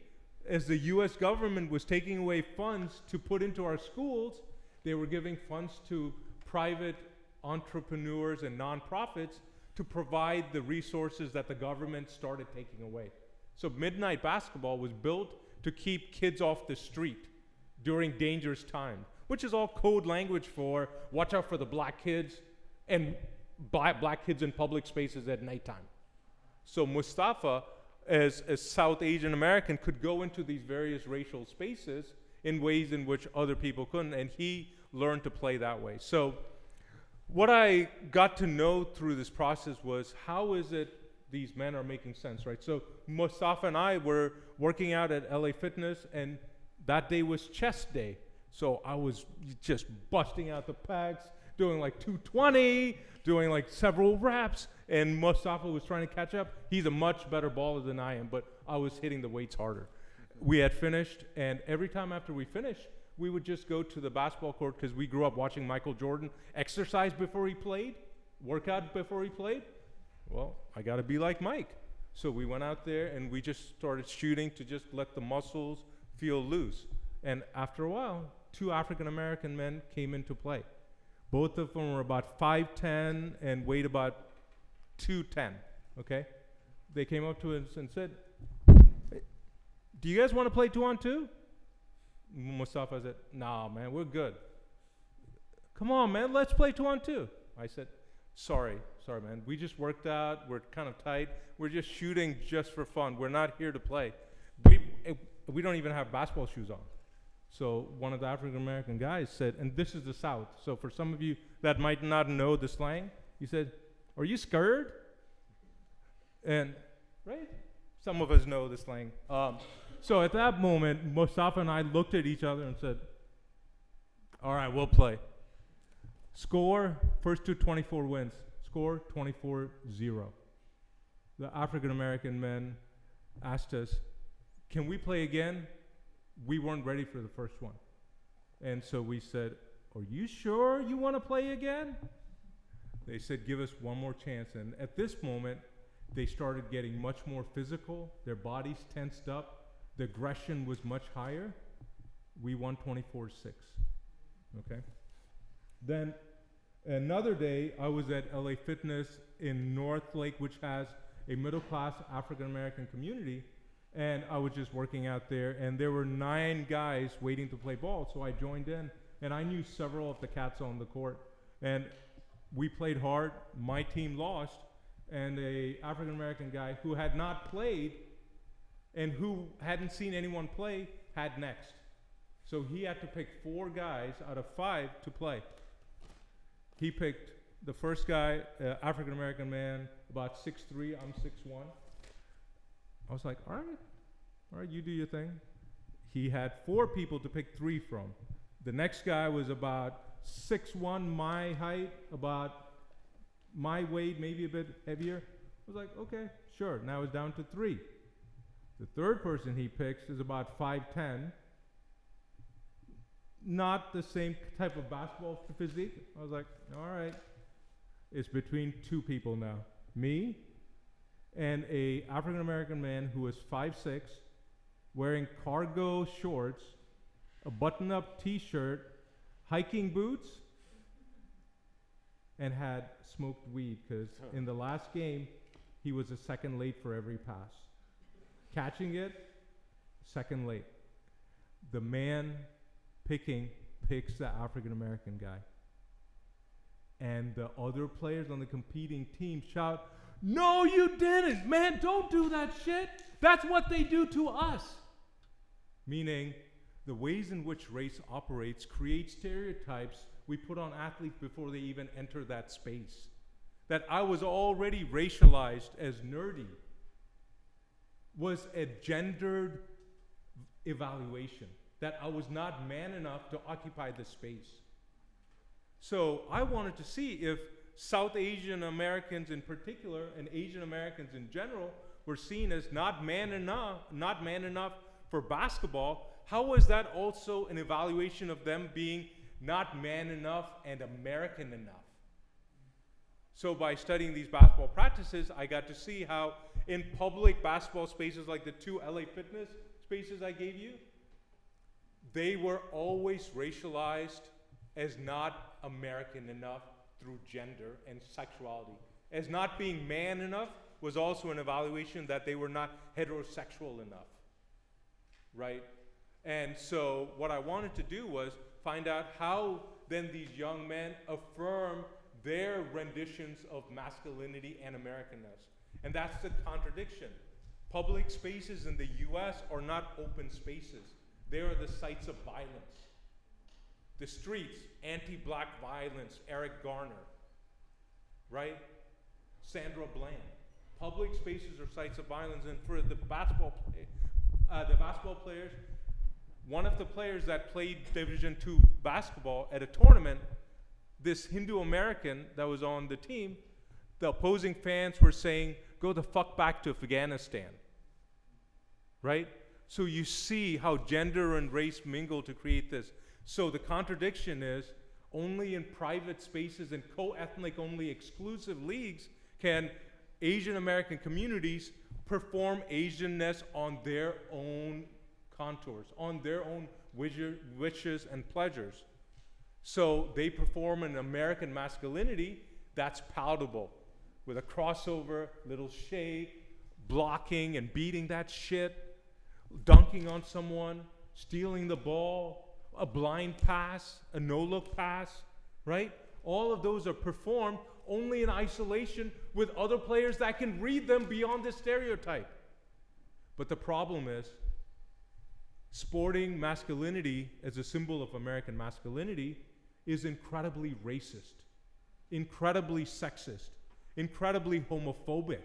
as the US government was taking away funds to put into our schools, they were giving funds to private entrepreneurs and nonprofits to provide the resources that the government started taking away. So midnight basketball was built to keep kids off the street during dangerous time, which is all code language for watch out for the black kids and black kids in public spaces at nighttime. So Mustafa, as a South Asian American, could go into these various racial spaces in ways in which other people couldn't, and he learned to play that way. So what I got to know through this process was, how is it these men are making sense, right? So Mustafa and I were working out at LA Fitness, and that day was chest day. So I was just busting out the packs, doing like 220, doing like several reps, and Mustafa was trying to catch up. He's a much better baller than I am, but I was hitting the weights harder. We had finished, and every time after we finished, we would just go to the basketball court because we grew up watching Michael Jordan exercise before he played, workout before he played. Well, I got to be like Mike. So we went out there and we just started shooting to just let the muscles feel loose. And after a while, 2 African American men came into play. Both of them were about 5'10" and weighed about 210, okay? They came up to us and said, "Hey, do you guys want to play 2-on-2? Mustafa said, "Nah, man, we're good." "Come on, man, let's play 2-on-2. I said, sorry, man. We just worked out. We're kind of tight. We're just shooting just for fun. We're not here to play. We don't even have basketball shoes on." So one of the African American guys said, and this is the South, so for some of you that might not know the slang, he said, "Are you scared?" And, right? Some of us know the slang. So at that moment, Mustafa and I looked at each other and said, "All right, we'll play." Score, first to 24 wins. Score, 24-0. The African American men asked us, "Can we play again?" We weren't ready for the first one. And so we said, "Are you sure you want to play again?" They said, "Give us one more chance." And at this moment, they started getting much more physical. Their bodies tensed up. The aggression was much higher. We won 24-6. Okay? Then another day, I was at LA Fitness in North Lake, which has a middle-class African-American community, and I was just working out there, and there were 9 guys waiting to play ball, so I joined in, and I knew several of the cats on the court, and we played hard. My team lost, and a African-American guy who had not played and who hadn't seen anyone play had next. So he had to pick 4 guys out of 5 to play. He picked the first guy, African-American man, about 6'3", I'm 6'1". I was like, all right, you do your thing. He had 4 people to pick 3 from. The next guy was about 6'1", my height, about my weight, maybe a bit heavier. I was like, okay, sure, now it's down to 3. The third person he picks is about 5'10", not the same type of basketball physique. I was like, all right, it's between 2 people now. Me and a African American man who was 5'6", wearing cargo shorts, a button-up t-shirt, hiking boots, and had smoked weed, because in the last game, he was a second late for every pass. Catching it, second late. The man picks the African American guy. And the other players on the competing team shout, "No, you didn't, man, don't do that shit. That's what they do to us." Meaning, the ways in which race operates create stereotypes we put on athletes before they even enter that space. That I was already racialized as nerdy was a gendered evaluation, that I was not man enough to occupy the space. So I wanted to see if South Asian Americans in particular, and Asian Americans in general, were seen as not man enough for basketball. How was that also an evaluation of them being not man enough and American enough? So by studying these basketball practices, I got to see how in public basketball spaces like the 2 LA Fitness spaces I gave you, they were always racialized as not American enough through gender and sexuality. As not being man enough was also an evaluation that they were not heterosexual enough, right? And so what I wanted to do was find out how then these young men affirm their renditions of masculinity and Americanness. And that's the contradiction. Public spaces in the US are not open spaces. They are the sites of violence. The streets, anti-black violence, Eric Garner, right? Sandra Bland. Public spaces are sites of violence, and for the basketball players, one of the players that played Division II basketball at a tournament, this Hindu American that was on the team, the opposing fans were saying, "Go the fuck back to Afghanistan." Right? So you see how gender and race mingle to create this. So the contradiction is only in private spaces and co-ethnic only exclusive leagues can Asian American communities perform Asianness on their own contours, on their own wishes and pleasures. So they perform an American masculinity that's palatable, with a crossover, little shake, blocking and beating that shit, dunking on someone, stealing the ball, a blind pass, a no-look pass, right? All of those are performed only in isolation with other players that can read them beyond the stereotype. But the problem is, sporting masculinity as a symbol of American masculinity is incredibly racist, incredibly sexist, incredibly homophobic.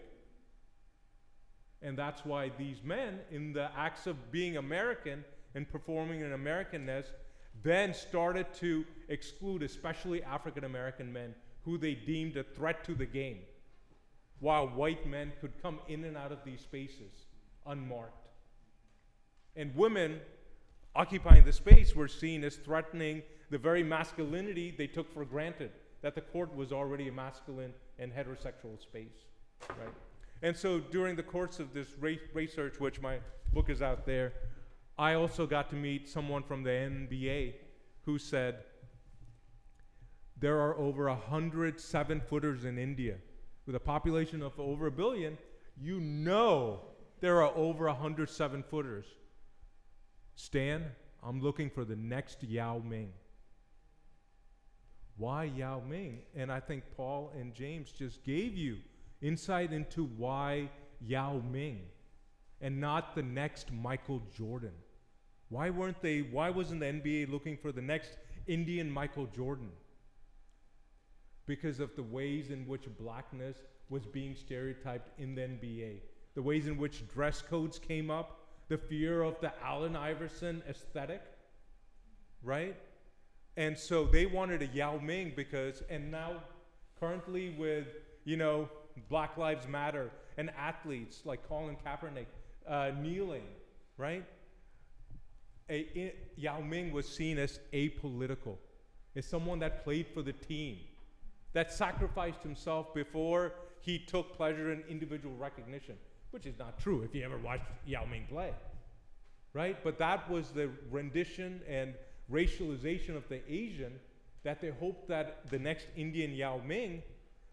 And that's why these men, in the acts of being American and performing an Americanness, then started to exclude especially African American men who they deemed a threat to the game, while white men could come in and out of these spaces unmarked. And women occupying the space were seen as threatening the very masculinity they took for granted, that the court was already a masculine and heterosexual space, right? And so during the course of this research, which my book is out there, I also got to meet someone from the NBA who said, there are over 100 7-footers in India. With a population of over 1 billion, you know there are over 100 7-footers. Stan, I'm looking for the next Yao Ming. Why Yao Ming? And I think Paul and James just gave you insight into why Yao Ming and not the next Michael Jordan. Why wasn't the NBA looking for the next Indian Michael Jordan? Because of the ways in which blackness was being stereotyped in the NBA, the ways in which dress codes came up, the fear of the Allen Iverson aesthetic, right? And so they wanted a Yao Ming because, and now currently with, Black Lives Matter and athletes like Colin Kaepernick kneeling, right? Yao Ming was seen as apolitical, as someone that played for the team, that sacrificed himself before he took pleasure in individual recognition, which is not true if you ever watched Yao Ming play, right? But that was the rendition and racialization of the Asian, that they hoped that the next Indian Yao Ming,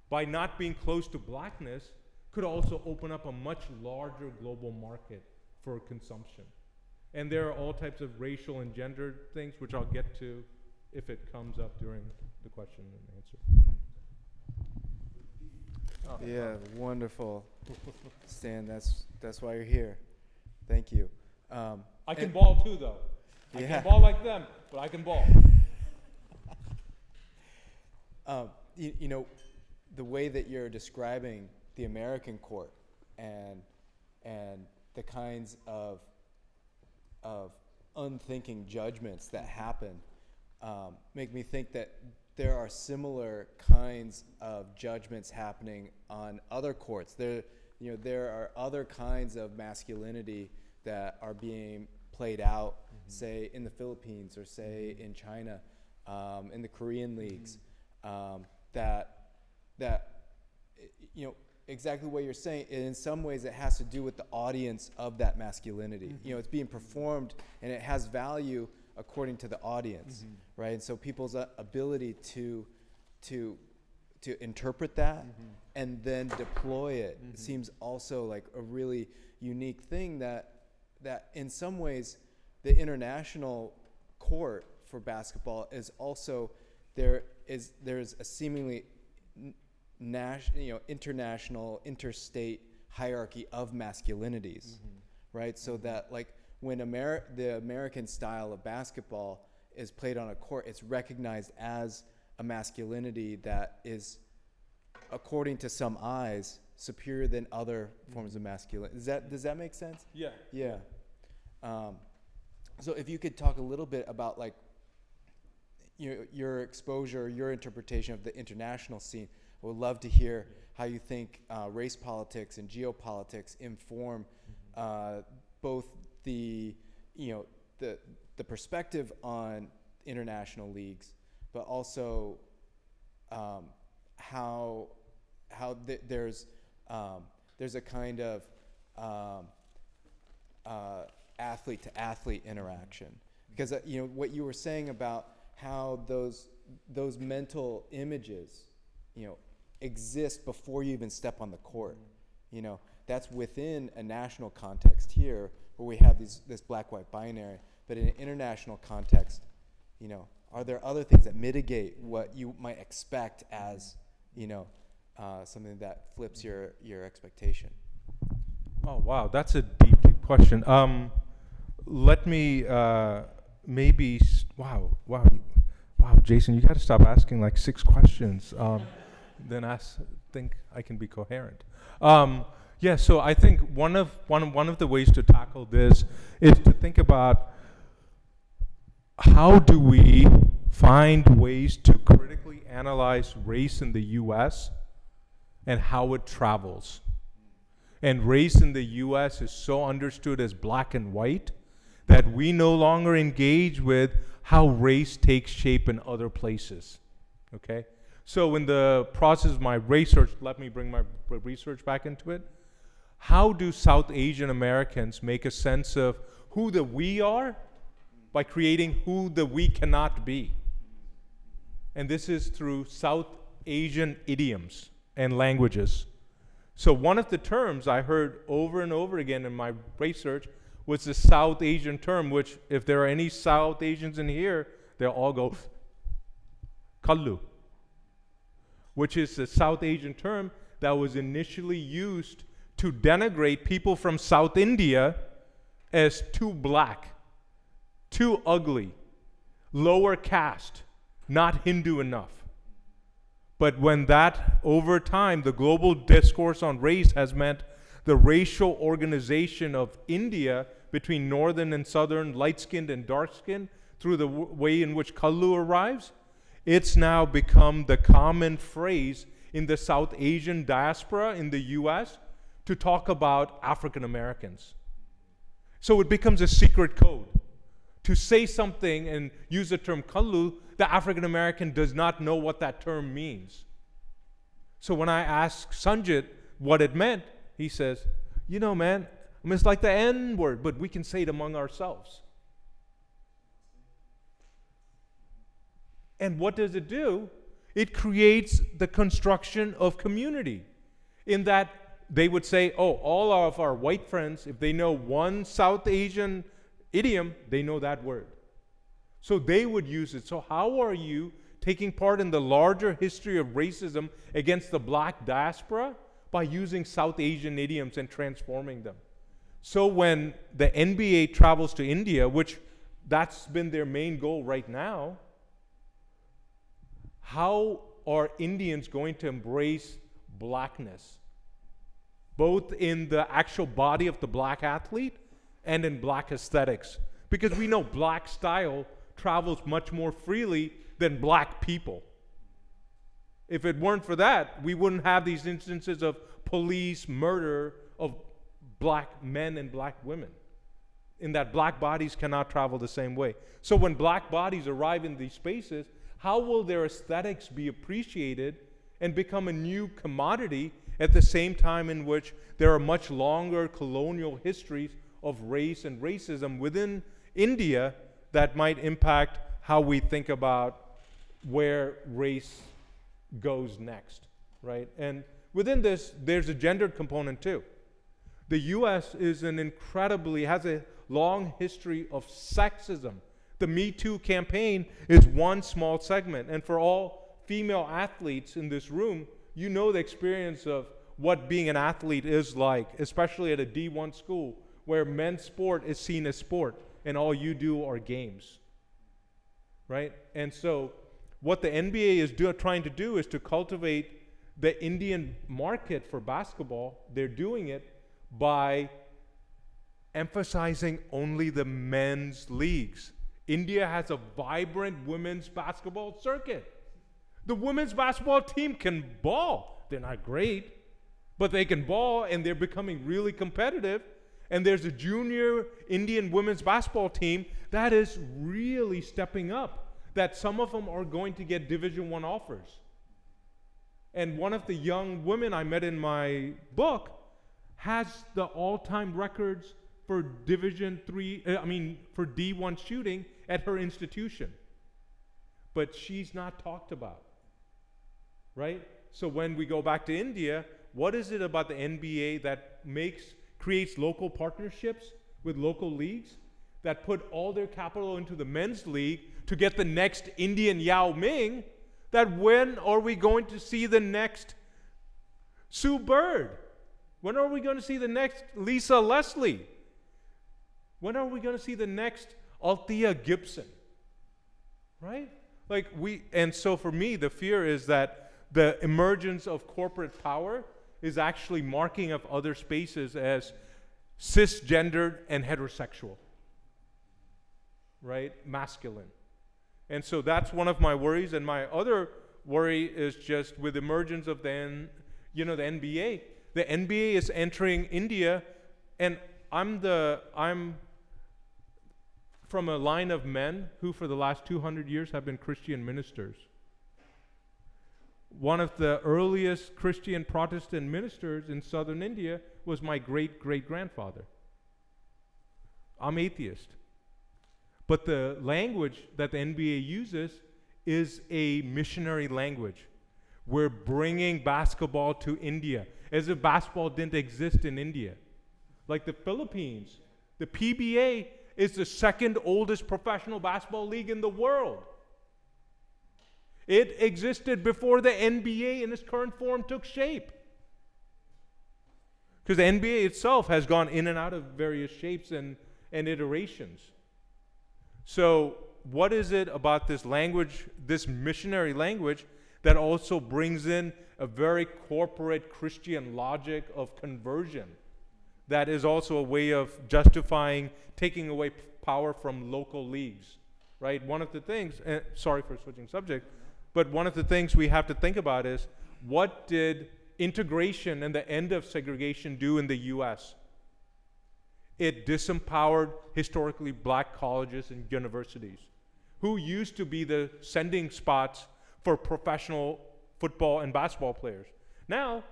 by not being close to blackness, could also open up a much larger global market for consumption. And there are all types of racial and gender things, which I'll get to if it comes up during the question and answer. Yeah, wonderful. Stan, that's why you're here. Thank you. I can ball too, though. I Yeah. can't ball like them, but I can ball. The way that you're describing the American court and the kinds of unthinking judgments that happen make me think that there are similar kinds of judgments happening on other courts. There are other kinds of masculinity that are being played out, say in the Philippines or say in China, in the Korean leagues, that exactly what you're saying. In some ways, it has to do with the audience of that masculinity. It's being performed, and it has value according to the audience, right? And so people's ability to interpret that and then deploy it seems also like a really unique thing that in some ways the international court for basketball is also there's a seemingly international, interstate hierarchy of masculinities, right? So that like when the American style of basketball is played on a court, it's recognized as a masculinity that is, according to some eyes, superior than other forms of masculinity. Does that make sense? Yeah. Yeah. So if you could talk a little bit about like, your exposure, your interpretation of the international scene. I would love to hear how you think race politics and geopolitics inform both the perspective on international leagues, but also how there's a kind of athlete to athlete interaction, because what you were saying about how those mental images exist before you even step on the court. That's within a national context here where we have this black-white binary, but in an international context, are there other things that mitigate what you might expect as something that flips your expectation? Oh wow, that's a deep, deep question. Let me wow, Jason, you got to stop asking like 6 questions. Then think I can be coherent. Yeah, so I think one of the ways to tackle this is to think about how do we find ways to critically analyze race in the U.S. and how it travels. And race in the U.S. is so understood as black and white that we no longer engage with how race takes shape in other places, okay? So in the process of my research, let me bring my research back into it. How do South Asian Americans make a sense of who the we are by creating who the we cannot be? And this is through South Asian idioms and languages. So one of the terms I heard over and over again in my research was the South Asian term, which if there are any South Asians in here, they'll all go, kallu, which is the South Asian term that was initially used to denigrate people from South India as too black, too ugly, lower caste, not Hindu enough. But when that, over time, the global discourse on race has meant the racial organization of India between northern and southern, light-skinned and dark-skinned, through the way in which Kallu arrives, it's now become the common phrase in the South Asian diaspora in the US to talk about African Americans. So it becomes a secret code. To say something and use the term Kallu, the African American does not know what that term means. So when I asked Sanjit what it meant, he says, man, it's like the N word, but we can say it among ourselves. And what does it do? It creates the construction of community, in that they would say, all of our white friends, if they know one South Asian idiom, they know that word. So they would use it. So how are you taking part in the larger history of racism against the black diaspora? By using South Asian idioms and transforming them. So when the NBA travels to India, which that's been their main goal right now, how are Indians going to embrace blackness? Both in the actual body of the black athlete and in black aesthetics. Because we know black style travels much more freely than black people. If it weren't for that, we wouldn't have these instances of police murder of black men and black women, in that black bodies cannot travel the same way. So when black bodies arrive in these spaces, how will their aesthetics be appreciated and become a new commodity at the same time in which there are much longer colonial histories of race and racism within India that might impact how we think about where race goes next, right? And within this, there's a gendered component too. The US has a long history of sexism. The Me Too campaign is one small segment. And for all female athletes in this room, you know the experience of what being an athlete is like, especially at a D1 school where men's sport is seen as sport and all you do are games, right? And so what the NBA is trying to do is to cultivate the Indian market for basketball. They're doing it by emphasizing only the men's leagues India has a vibrant women's basketball circuit. The women's basketball team can ball. They're not great, but they can ball, and they're becoming really competitive. And there's a junior Indian women's basketball team that is really stepping up, that some of them are going to get Division I offers. And one of the young women I met in my book has the all-time records for for D1 shooting at her institution. But she's not talked about, right? So when we go back to India, what is it about the NBA that creates local partnerships with local leagues that put all their capital into the men's league to get the next Indian Yao Ming? That when are we going to see the next Sue Bird? When are we going to see the next Lisa Leslie? When are we going to see the next Althea Gibson? Right? And so for me, the fear is that the emergence of corporate power is actually marking of other spaces as cisgendered and heterosexual, right? Masculine. And so that's one of my worries. And my other worry is just with emergence of the NBA. The NBA is entering India, and I'm from a line of men who for the last 200 years have been Christian ministers. One of the earliest Christian Protestant ministers in southern India was my great-great-grandfather. I'm atheist. But the language that the NBA uses is a missionary language. We're bringing basketball to India, as if basketball didn't exist in India. Like the Philippines, the PBA is the second oldest professional basketball league in the world. It existed before the NBA in its current form took shape. Because the NBA itself has gone in and out of various shapes and iterations. So what is it about this language, this missionary language, that also brings in a very corporate Christian logic of conversion that is also a way of justifying taking away power from local leagues, right? One of the things, sorry for switching subject, but one of the things we have to think about is, what did integration and the end of segregation do in the US? It disempowered historically black colleges and universities, who used to be the sending spots for professional football and basketball players. Now,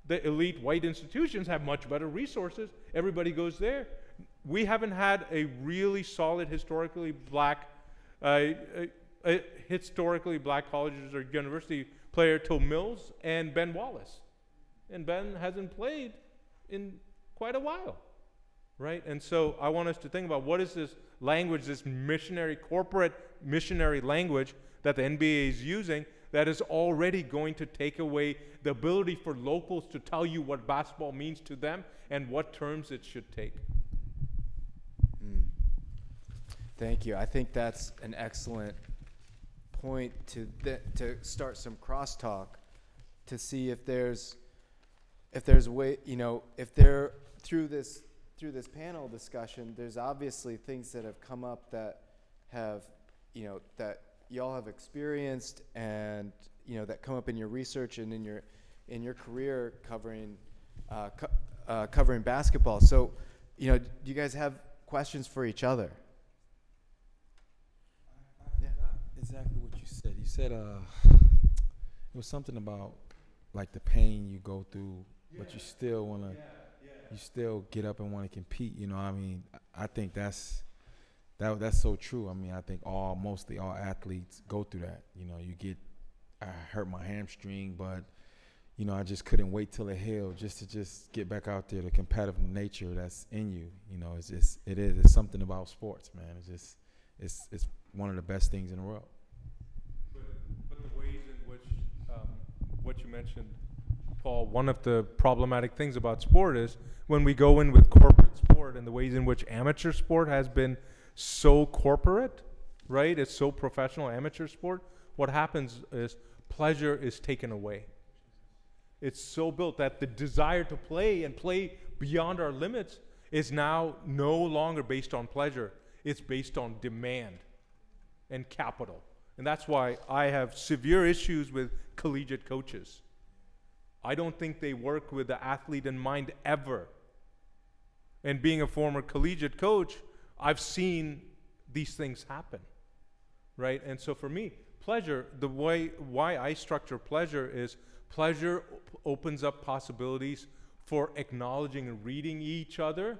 the elite white institutions have much better resources. Everybody goes there. We haven't had a really solid historically black colleges or university player till Mills and Ben Wallace. And Ben hasn't played in quite a while, right? And so I want us to think about, what is this language, this corporate missionary language that the NBA is using, that is already going to take away the ability for locals to tell you what basketball means to them and what terms it should take. Thank you. I think that's an excellent point to start some crosstalk, to see if there's a way, through this panel discussion, there's obviously things that have come up that have, that y'all have experienced, and that come up in your research and in your career covering basketball. So, do you guys have questions for each other? Yeah. Exactly what you said. You said it was something about like the pain you go through, but you still want to. You still get up and want to compete. I think that's so true. I think mostly all athletes go through that. I hurt my hamstring, but I just couldn't wait till it healed just to get back out there. The competitive nature that's in you, it's something about sports, man. It's one of the best things in the world. But the ways in which what you mentioned, Paul, one of the problematic things about sport is when we go in with corporate sport and the ways in which amateur sport has been so corporate, right? It's so professional, amateur sport. What happens is pleasure is taken away. It's so built that the desire to play and play beyond our limits is now no longer based on pleasure. It's based on demand. and capital. And that's why I have severe issues with collegiate coaches. I don't think they work with the athlete in mind ever. And being a former collegiate coach, I've seen these things happen, right? And so for me, pleasure, the way why I structure pleasure is pleasure opens up possibilities for acknowledging and reading each other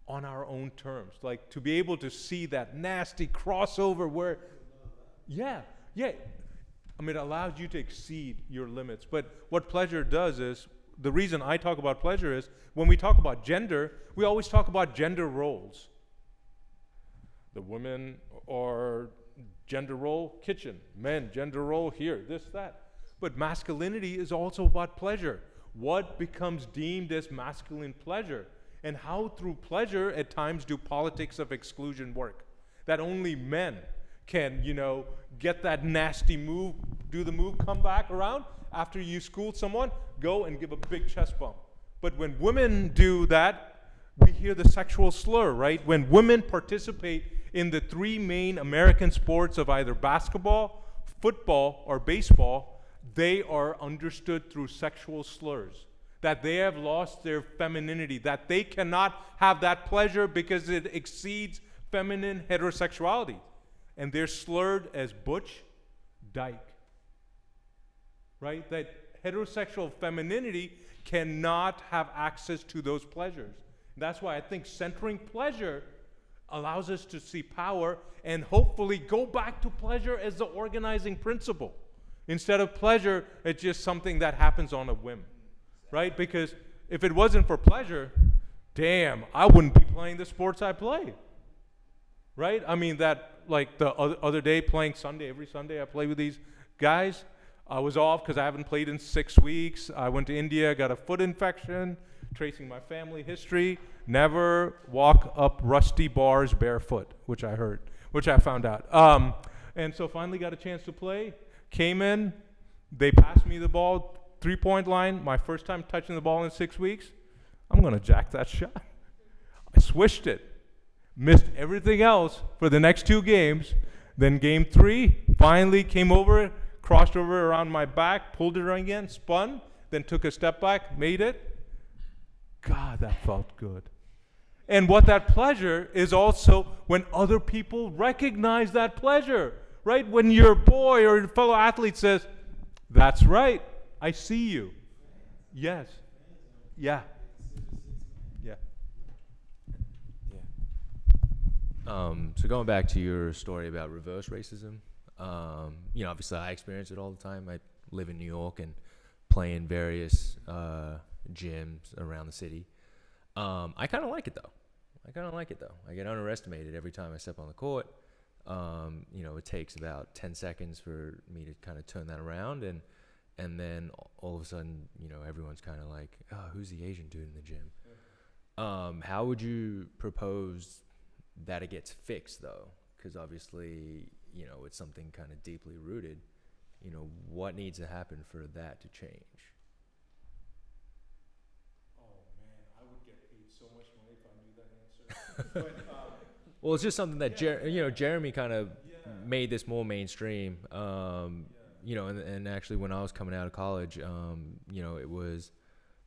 on our own terms. Like to be able to see that nasty crossover where, yeah. I mean, it allows you to exceed your limits. But what pleasure does is, the reason I talk about pleasure is, when we talk about gender, we always talk about gender roles. The women are gender role kitchen, men gender role here, this, that. But masculinity is also about pleasure. What becomes deemed as masculine pleasure? And how through pleasure at times do politics of exclusion work? That only men can, get that nasty move, do the move, come back around after you school someone, go and give a big chest bump. But when women do that, we hear the sexual slur, right? When women participate in the three main American sports of either basketball, football, or baseball, they are understood through sexual slurs. That they have lost their femininity, that they cannot have that pleasure because it exceeds feminine heterosexuality. And they're slurred as butch, dyke. Right? That heterosexual femininity cannot have access to those pleasures. That's why I think centering pleasure allows us to see power and hopefully go back to pleasure as the organizing principle. Instead of pleasure, it's just something that happens on a whim. Right? Because if it wasn't for pleasure, damn, I wouldn't be playing the sports I play. Right? I mean, that, like the other day playing Sunday, every Sunday I play with these guys. I was off because I haven't played in 6 weeks. I went to India, got a foot infection, tracing my family history. Never walk up rusty bars barefoot, which I found out. And so finally got a chance to play. Came in, they passed me the ball, 3-point line, my first time touching the ball in 6 weeks. I'm going to jack that shot. I swished it. Missed everything else for the next 2 games. Then game 3, finally came over, crossed over around my back, pulled it again, spun, then took a step back, made it. God, that felt good. And what that pleasure is also when other people recognize that pleasure, right? When your boy or your fellow athlete says, that's right, I see you. Yes. Yeah. Yeah. So going back to your story about reverse racism, obviously I experience it all the time. I live in New York and play in various gyms around the city. I kind of like it though. I get underestimated every time I step on the court. It takes about 10 seconds for me to kind of turn that around, and then all of a sudden, everyone's kind of like, oh, who's the Asian dude in the gym? How would you propose that it gets fixed though? Because obviously, it's something kind of deeply rooted. What needs to happen for that to change? Oh man, I would get paid so much money if I knew that answer. But, well, it's just something that Jeremy kind of made this more mainstream. And actually when I was coming out of college, it was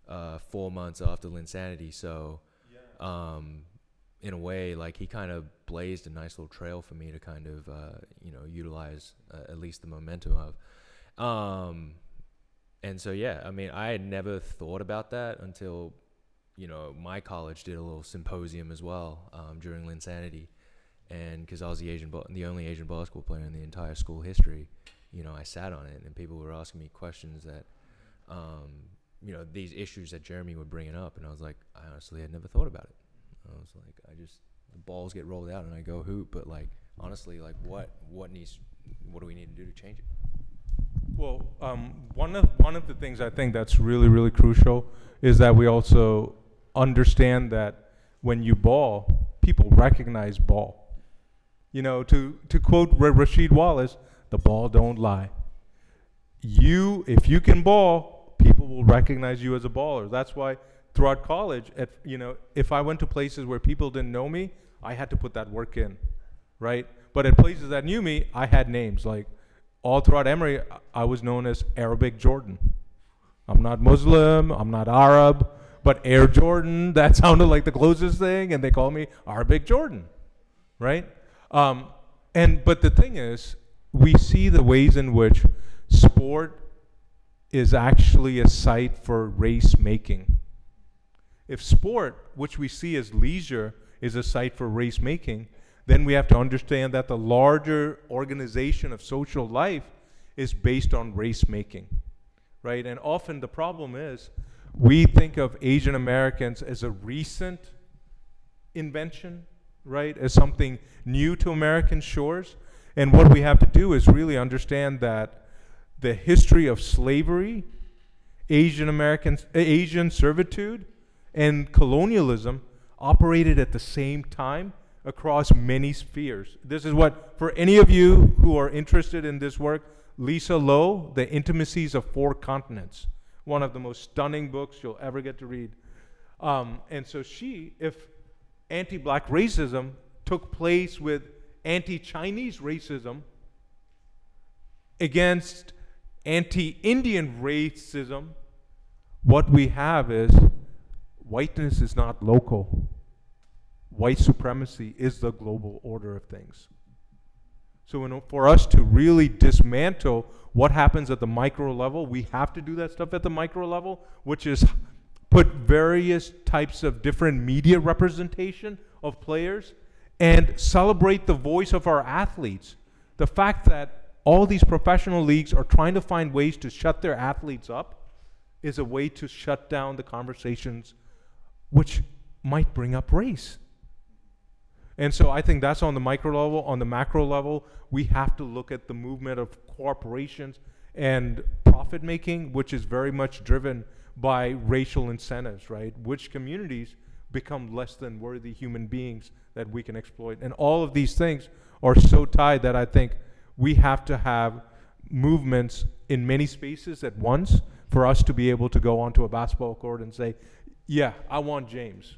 4 months after Linsanity, so in a way, like, he kind of blazed a nice little trail for me to kind of utilize at least the momentum of. And so I had never thought about that until my college did a little symposium as well during Linsanity, and because I was the only Asian basketball player in the entire school history, I sat on it, and people were asking me questions that, these issues that Jeremy would bring up, and I was like, I honestly had never thought about it. I was like, the balls get rolled out and I go hoop, but like, honestly, like what do we need to do to change it? Well, one of the things I think that's really, really crucial is that we also understand that when you ball, people recognize ball. To quote Rasheed Wallace, the ball don't lie. If you can ball, people will recognize you as a baller. That's why throughout college, if I went to places where people didn't know me, I had to put that work in, right? But at places that knew me, I had names. Like all throughout Emory, I was known as Arabic Jordan. I'm not Muslim, I'm not Arab, but Air Jordan, that sounded like the closest thing, and they call me Arabic Jordan, right? But the thing is, we see the ways in which sport is actually a site for race making. If sport, which we see as leisure, is a site for race making, then we have to understand that the larger organization of social life is based on race making, right? And often the problem is we think of Asian Americans as a recent invention, right? As something new to American shores. And what we have to do is really understand that the history of slavery, Asian servitude, and colonialism operated at the same time across many spheres. This is what, for any of you who are interested in this work, Lisa Lowe, The Intimacies of Four Continents, one of the most stunning books you'll ever get to read. And so if anti-black racism took place with anti-Chinese racism against anti-Indian racism, what we have is whiteness is not local. White supremacy is the global order of things. So for us to really dismantle what happens at the micro level, we have to do that stuff at the micro level, which is put various types of different media representation of players and celebrate the voice of our athletes. The fact that all these professional leagues are trying to find ways to shut their athletes up is a way to shut down the conversations which might bring up race. And so I think that's on the micro level. On the macro level, we have to look at the movement of corporations and profit making, which is very much driven by racial incentives, right? Which communities become less than worthy human beings that we can exploit. And all of these things are so tied that I think we have to have movements in many spaces at once for us to be able to go onto a basketball court and say, yeah, I want James.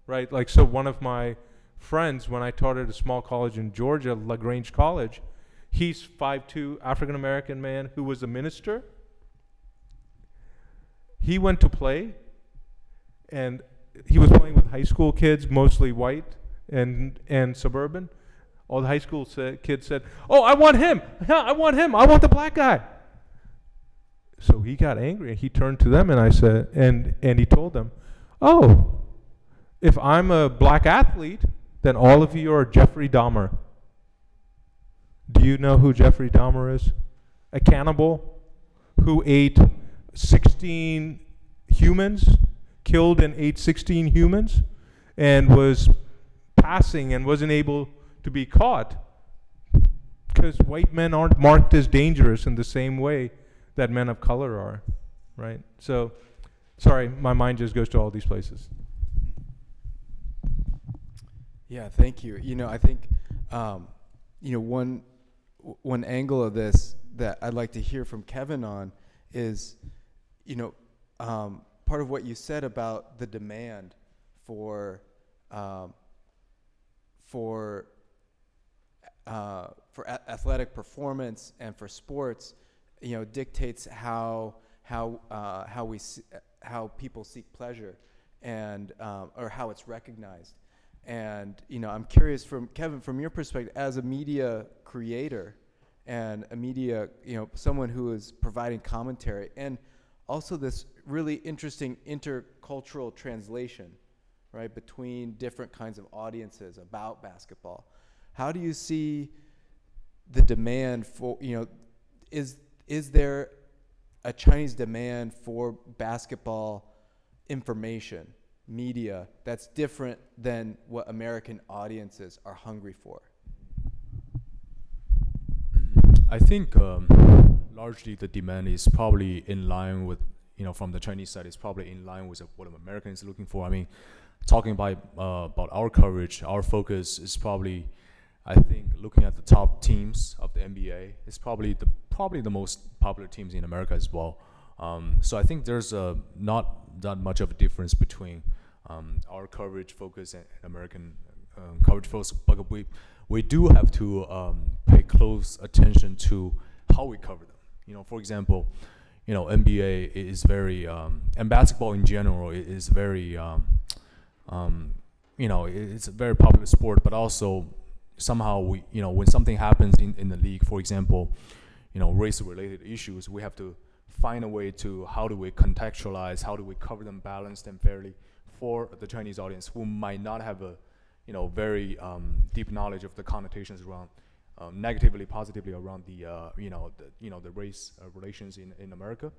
Right? Like, so one of my friends, when I taught at a small college in Georgia, LaGrange College, he's 5'2", African-American man who was a minister. He went to play, and he was playing with high school kids, mostly white and suburban. All the high school kids said, oh, I want him. Yeah, I want him. I want the black guy. So he got angry, and he turned to them, and I said, and he told them, oh, if I'm a black athlete, then all of you are Jeffrey Dahmer. Do you know who Jeffrey Dahmer is? A cannibal who ate 16 humans, killed and ate 16 humans, and was passing and wasn't able to be caught because white men aren't marked as dangerous in the same way that men of color are, right? So, sorry, my mind just goes to all these places. Yeah, thank you. I think, one angle of this that I'd like to hear from Kevin on is, part of what you said about the demand for athletic performance and for sports, dictates how people seek pleasure and or how it's recognized. And I'm curious, from Kevin, from your perspective as a media creator and a media, someone who is providing commentary, and also this really interesting intercultural translation, right, between different kinds of audiences about basketball. How do you see the demand for, is there a Chinese demand for basketball information, media, that's different than what American audiences are hungry for? I think largely the demand is probably in line with, from the Chinese side, it's probably in line with what Americans are looking for. I mean, talking about our coverage, our focus is probably, I think, looking at the top teams of the NBA. It's probably the most popular teams in America as well. So I think there's not that much of a difference between our coverage focus and American coverage folks, but we do have to pay close attention to how we cover them. For example, NBA is very, and basketball in general is very, it's a very popular sport, but also somehow when something happens in the league, for example, race-related issues, we have to find a way to how do we contextualize, how do we cover them balanced and fairly for the Chinese audience who might not have a very deep knowledge of the connotations around negatively, positively around the the race relations in America.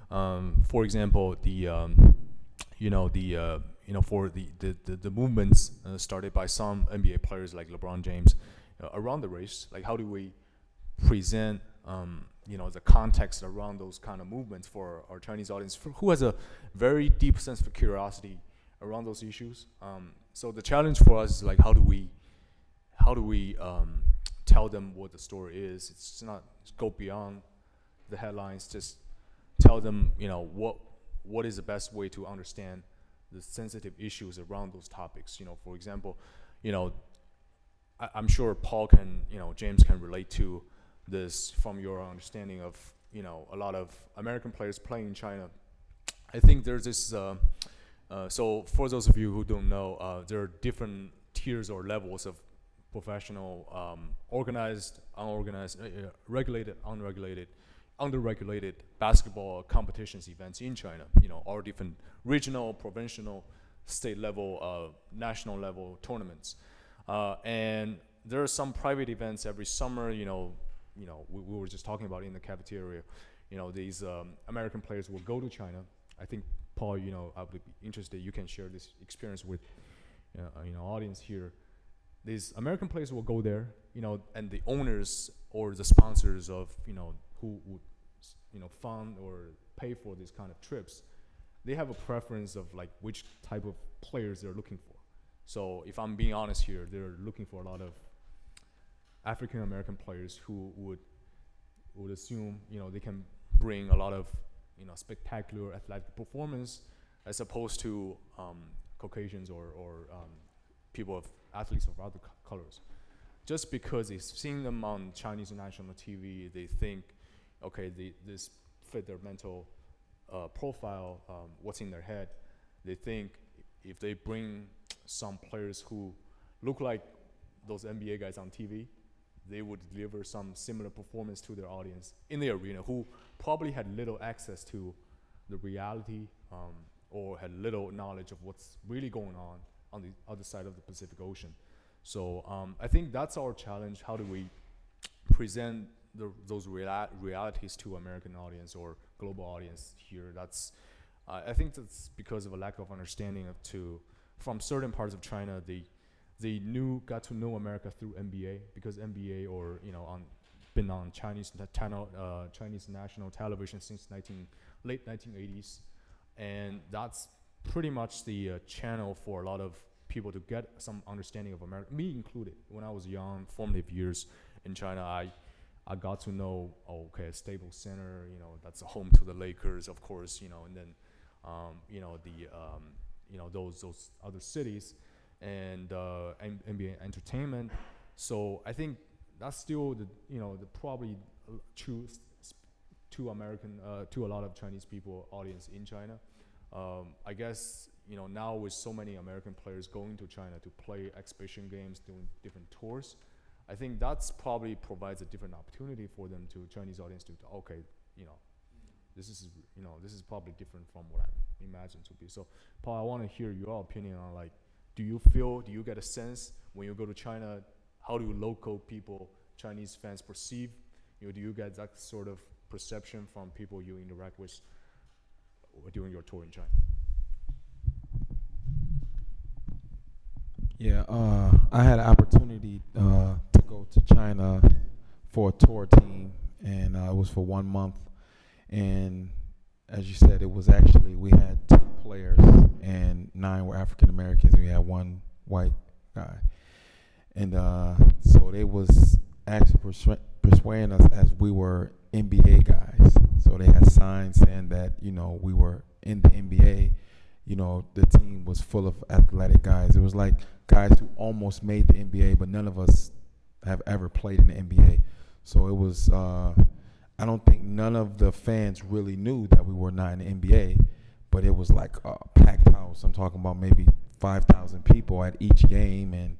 For example, for the movements started by some NBA players like LeBron James around the race, like how do we present the context around those kind of movements for our Chinese audience who has a very deep sense of curiosity around those issues. So the challenge for us is like how do we tell them what the story is. It's not go beyond the headlines, just tell them what is the best way to understand the sensitive issues around those topics. For example, I'm sure Paul can, James can relate to this from your understanding of, a lot of American players playing in China. I think there's this, so for those of you who don't know, there are different tiers or levels of professional, organized, unorganized, regulated, unregulated, underregulated basketball competitions events in China. All different regional, provincial, state level, national level tournaments. And there are some private events every summer. We were just talking about in the cafeteria. These American players will go to China. I think Paul, I would be interested. You can share this experience with, audience here. These American players will go there, and the owners or the sponsors of, who would, fund or pay for these kind of trips, they have a preference of like which type of players they're looking for. So if I'm being honest here, they're looking for a lot of African American players who would assume, they can bring a lot of, spectacular athletic performance as opposed to Caucasians or people of athletes of other colors. Just because they've seen them on Chinese national TV, they think, okay, this fit their mental profile, what's in their head. They think if they bring some players who look like those NBA guys on TV, they would deliver some similar performance to their audience in the arena who probably had little access to the reality or had little knowledge of what's really going on the other side of the Pacific Ocean. So I think that's our challenge. How do we present those realities to American audience or global audience here? I think that's because of a lack of understanding from certain parts of China. They got to know America through NBA because NBA or been on Chinese national television since late 1980s, and that's pretty much the channel for a lot of people to get some understanding of America, me included. When I was young, formative years in China, I got to know, Staples Center, that's a home to the Lakers, of course, and then, those other cities, and NBA entertainment. So I think that's still the probably true to American, to a lot of Chinese people audience in China. I guess, now with so many American players going to China to play exhibition games, doing different tours, I think that's probably provides a different opportunity for them to Chinese audience to, this is probably different from what I imagined to be. So Paul, I want to hear your opinion on like, do you get a sense when you go to China, how do local people, Chinese fans perceive, do you get that sort of perception from people you interact with during your tour in China? Yeah, I had an opportunity to go to China for a tour team, and it was for 1 month. And as you said, it was actually, we had 10 players, and 9 were African Americans, and we had 1 white guy. And so they was actually persuading us as we were NBA guys. So they had signs saying that, we were in the NBA, you know, the team was full of athletic guys. It was like guys who almost made the NBA, but none of us have ever played in the NBA. So it was, I don't think none of the fans really knew that we were not in the NBA, but it was like a packed house. I'm talking about maybe 5,000 people at each game, and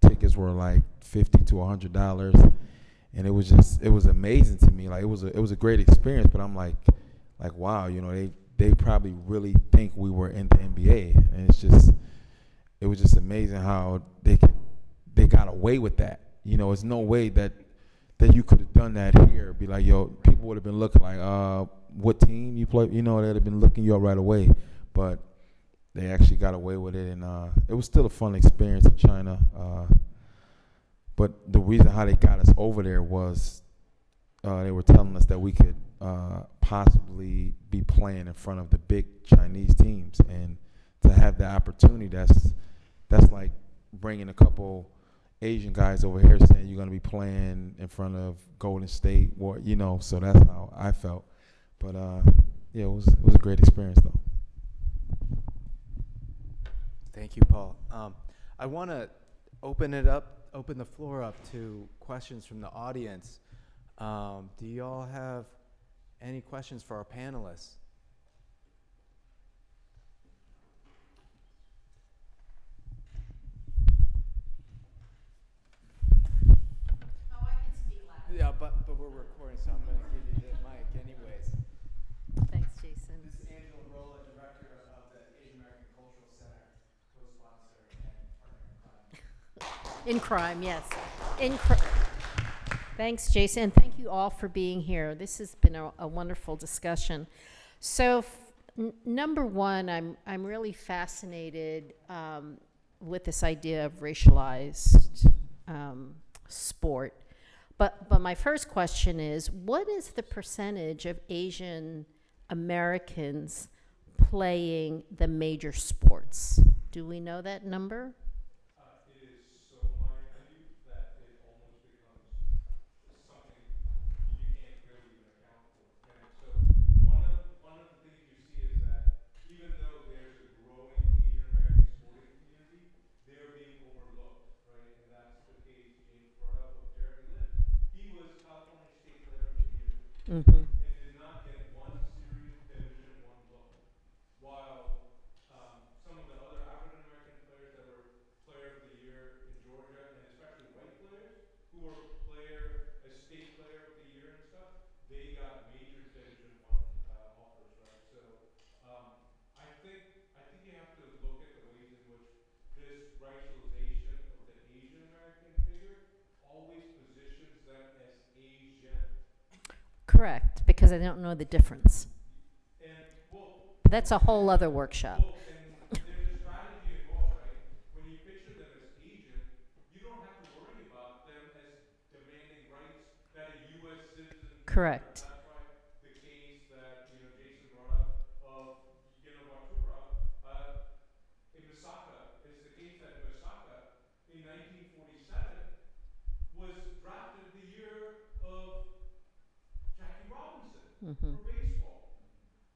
tickets were like $50 to $100. And it was amazing to me. Like it was a great experience, but I'm like wow, you know, they probably really think we were in the NBA, and it was just amazing how they got away with that. You know, it's no way that you could have done that here. Be like, yo, people would have been looking like, what team you play? You know, they'd have been looking you up right away. But they actually got away with it, and it was still a fun experience in China. But the reason how they got us over there was they were telling us that we could possibly be playing in front of the big Chinese teams, and to have that opportunity, that's like bringing a couple Asian guys over here saying you're going to be playing in front of Golden State, or you know. So that's how I felt. But yeah, it was a great experience though. Thank you, Paul. I want to open the floor up to questions from the audience. Do you all have any questions for our panelists? Oh, I can speak loud. Yeah, but we're recording, so I'm going to give you the mic anyways. Thanks, Jason. This is Angela Rolla, director of the Asian American Cultural Center, co-sponsor and partner in crime. In crime, yes. Thanks, Jason. And thank you all for being here. This has been a wonderful discussion. So, number one, I'm really fascinated with this idea of racialized sport. But my first question is, what is the percentage of Asian Americans playing the major sports? Do we know that number? It is so minute that it almost becomes something you can't really even account for. And so one of the things you see is that even though there's a growing Asian American sporting community, they're being overlooked, right? And that's the case James brought up with Jeremy Lin. He was California State Player of the Year Mm-hmm. and did not get one serious Division I look, while some of the other African American players that were Player of the Year in Georgia, and especially white players who were state player of the year and stuff, they got major Division I offers, right? So I think you have to look at the ways in which this racialization of the Asian American figure always positions them as Asian. Correct, because I don't know the difference. And That's a whole other workshop. and there's a strategy involved, right? When you picture them as Asian, you don't have to worry about them as demanding rights that a U.S. citizen. Correct. That's why the case that Jason brought up of Batura in Misaka is the case that Misaka in 1947 was drafted the year of Jackie Robinson Mm-hmm. for baseball.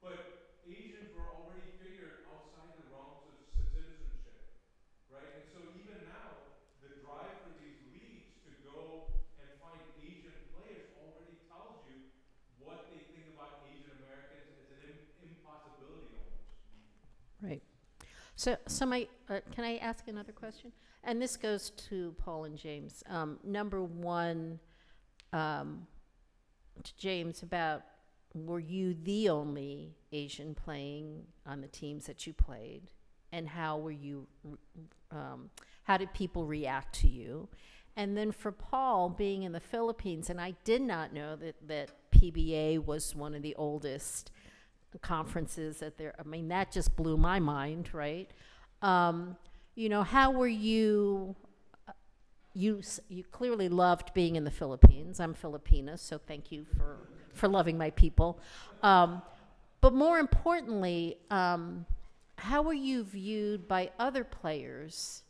But Asians were already figured outside the realms of citizenship, right? And so even now, the drive for these leagues to go and find Asian players already tells you what they think about Asian Americans as an impossibility almost. Right. So can I ask another question? And this goes to Paul and James. Number one, to James, about were you the only Asian playing on the teams that you played, and how were you? How did people react to you? And then for Paul, being in the Philippines, and I did not know that PBA was one of the oldest conferences that there. I mean, that just blew my mind, right? How were you? You clearly loved being in the Philippines. I'm Filipina, so thank you for loving my people. But more importantly, how were you viewed by other players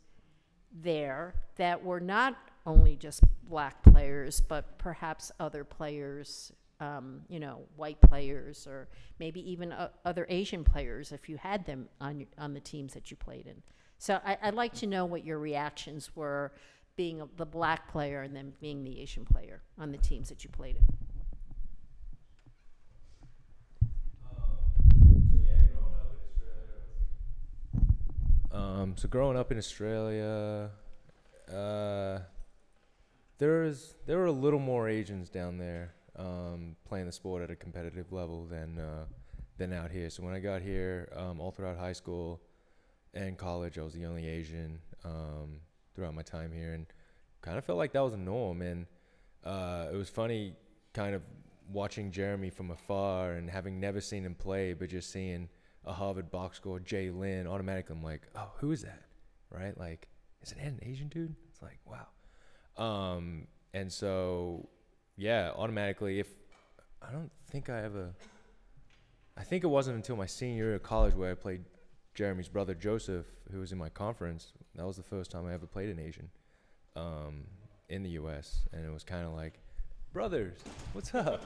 there that were not only just black players, but perhaps other players white players, or maybe even other Asian players if you had them on the teams that you played in. So I'd like to know what your reactions were being the black player and then being the Asian player on the teams that you played in. So growing up in Australia, there were a little more Asians down there playing the sport at a competitive level than out here. So when I got here, all throughout high school and college, I was the only Asian throughout my time here, and kind of felt like that was a norm. And it was funny, kind of watching Jeremy from afar and having never seen him play, but just seeing a Harvard box score, Jay Lin, automatically I'm like, oh, who is that? Right? Like, is it an Asian dude? It's like, wow. And so, yeah, automatically, I think it wasn't until my senior year of college where I played Jeremy's brother, Joseph, who was in my conference. That was the first time I ever played an Asian in the U.S., and it was kind of like, brothers, what's up?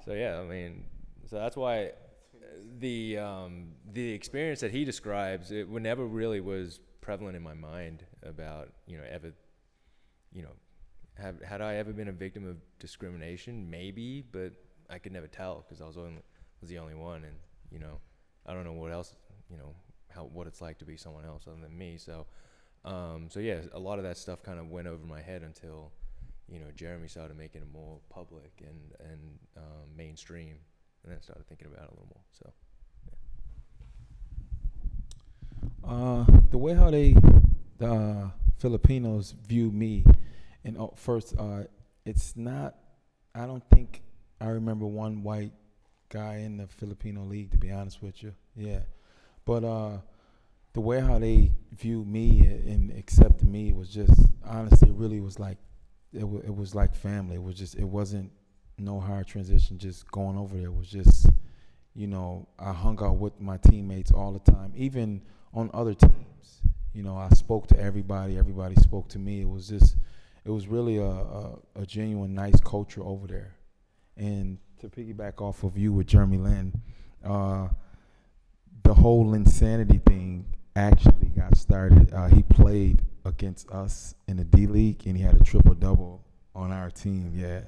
So, yeah, I mean, so that's why the experience that he describes, it never really was prevalent in my mind about, ever, had I ever been a victim of discrimination? Maybe, but I could never tell because I was the only one, and I don't know what else, what it's like to be someone else other than me. So, yeah, a lot of that stuff kind of went over my head until, Jeremy started making it more public and mainstream, and then I started thinking about it a little more. So, yeah. The way how the Filipinos view me, and first, it's not. I don't think I remember one white guy in the Filipino league, to be honest with you. Yeah, but the way how they view me and accept me was just honestly really was like it was like family. It wasn't no hard transition. Just going over there was just I hung out with my teammates all the time, even on other teams. I spoke to everybody. Everybody spoke to me. It was really a genuine nice culture over there. And to piggyback off of you with Jeremy Lin, the whole insanity thing actually got started. He played against us in the D League, and he had a triple-double on our team. Yeah,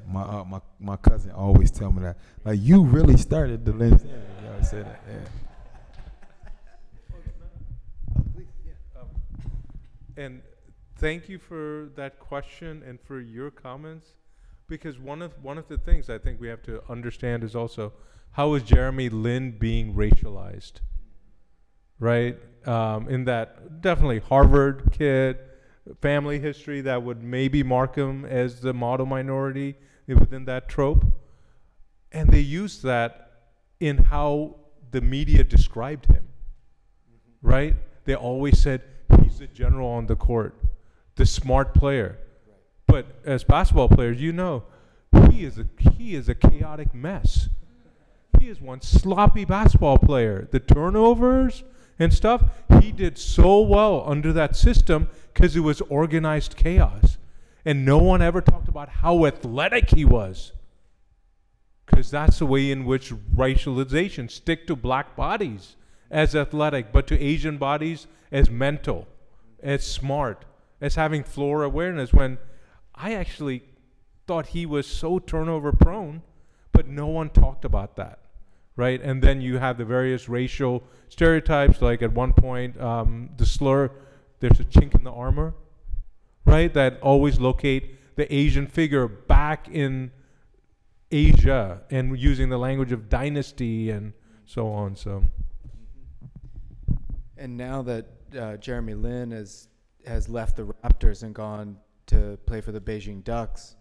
my cousin always tell me that. Like, you really started the Lin insanity. He always say that, yeah. And thank you for that question and for your comments, because one of the things I think we have to understand is also how is Jeremy Lin being racialized, right? In that definitely Harvard kid, family history that would maybe mark him as the model minority within that trope, and they use that in how the media described him, right? They always said he's the general on the court, the smart player. Right. But as basketball players, he is a chaotic mess. He is one sloppy basketball player. The turnovers and stuff, he did so well under that system because it was organized chaos. And no one ever talked about how athletic he was, because that's the way in which racialization stick to black bodies as athletic, but to Asian bodies as mental, as smart, as having floor awareness, when I actually thought he was so turnover prone, but no one talked about that, right? And then you have the various racial stereotypes, like at one point, the slur, there's a chink in the armor, right? That always locate the Asian figure back in Asia and using the language of dynasty and so on, so. And now that Jeremy Lin has left the Raptors and gone to play for the Beijing Ducks,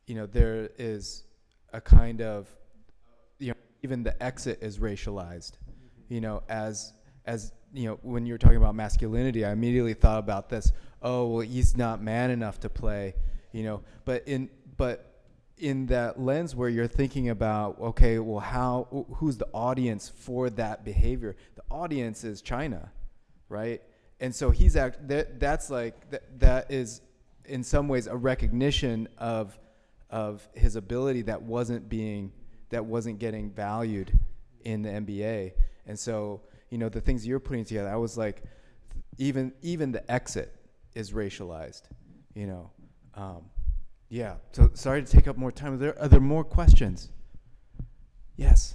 there is a kind of, even the exit is racialized. As when you were talking about masculinity, I immediately thought about this. Oh, well, he's not man enough to play, But in that lens where you're thinking about, okay, well, who's the audience for that behavior? The audience is China, right? And so that is in some ways a recognition of of his ability that wasn't getting valued in the NBA. And so, you know, the things you're putting together, I was like, even the exit is racialized, you know. Yeah, so sorry to take up more time. Are there more questions? Yes.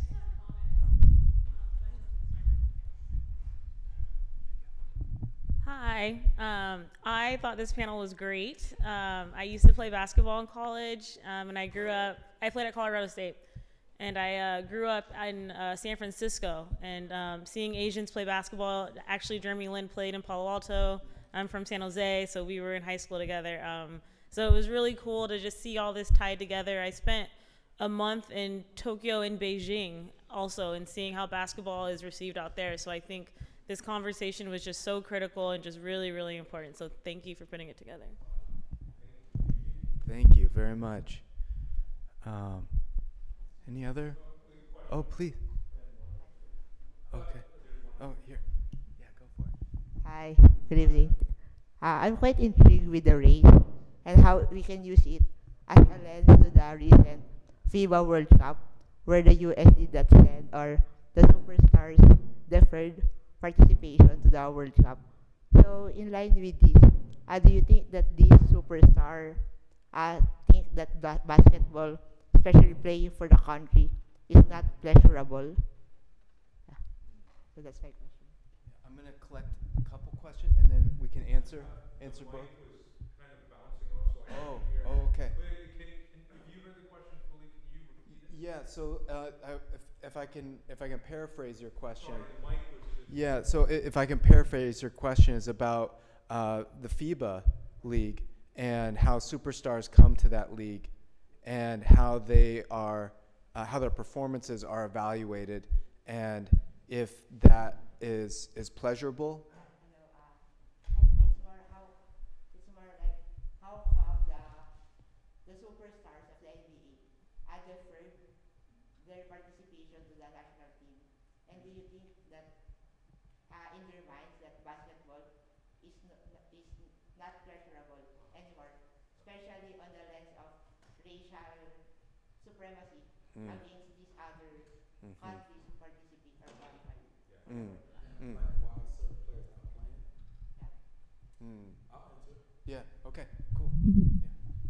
Hi. I thought this panel was great. I used to play basketball in college, and I played at Colorado State. And I grew up in San Francisco, and seeing Asians play basketball. Actually, Jeremy Lin played in Palo Alto. I'm from San Jose, so we were in high school together. So it was really cool to just see all this tied together. I spent a month in Tokyo and Beijing also, and seeing how basketball is received out there. So I think this conversation was just so critical and just really, really important. So thank you for putting it together. Thank you very much. Any other? Oh, please. Okay. Oh, here. Yeah, go for it. Hi, good evening. I'm quite intrigued with the race and how we can use it as a lens to the recent FIBA World Cup, where the US did not send or the superstars deferred participation to the World Cup. So, in line with this, do you think that these superstars think that basketball, especially playing for the country, is not pleasurable? Yeah. So that's my question. I'm going to collect a couple questions and then we can answer both. Oh, okay. Yeah, so if I can paraphrase your question. Yeah, so if I can paraphrase your question, is about the FIBA league and how superstars come to that league and how how their performances are evaluated, and if that is pleasurable. It's more like how come the superstars of the NBA deferred their participation to the national team, and do you think that in their minds that basketball is not pleasurable anymore, especially on the lens of racial supremacy against these other countries who participate or qualify? Why certain players not playing? I'll answer. Yeah, okay, cool.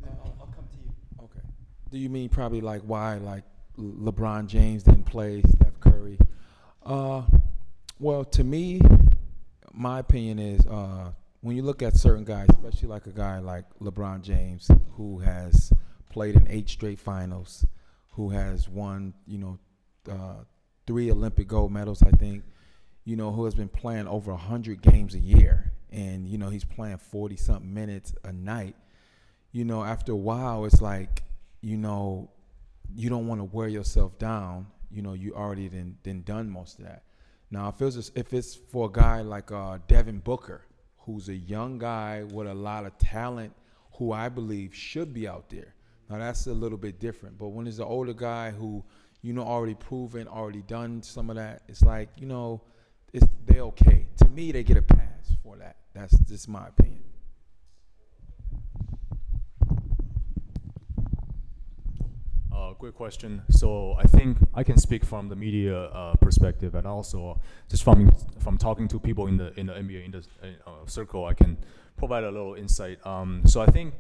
Yeah. I'll come to you. Okay. Do you mean probably like why like LeBron James didn't play, Steph Curry? Well, to me, my opinion is when you look at certain guys, especially like a guy like LeBron James, who has played in 8 straight finals, who has won, 3 Olympic gold medals, I think, who has been playing over 100 games a year, and, he's playing 40-something minutes a night. After a while, it's like, you don't want to wear yourself down. You already done most of that. Now, if it's for a guy like Devin Booker, who's a young guy with a lot of talent, who I believe should be out there. Now, that's a little bit different. But when it's an older guy who, already proven, already done some of that, it's like, they're okay. To me, they get a pass for that. That's just my opinion. Great question. So I think I can speak from the media perspective, and also just from talking to people in the NBA circle, I can provide a little insight. So I think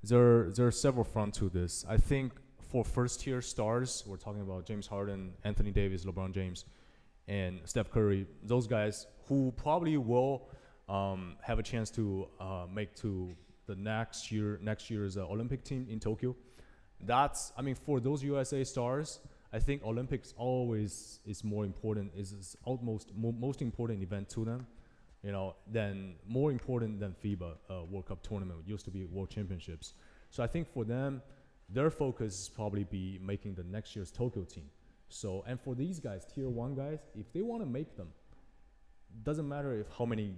there are several fronts to this. I think for first-tier stars, we're talking about James Harden, Anthony Davis, LeBron James, and Steph Curry. Those guys who probably will have a chance to make to the next year's Olympic team in Tokyo. For those USA stars, I think Olympics always is more important, is almost most important event to them, than more important than FIBA World Cup tournament. It used to be World Championships. So I think for them, their focus is probably be making the next year's Tokyo team. So, and for these guys, tier 1 guys, if they want to make them, doesn't matter if how many,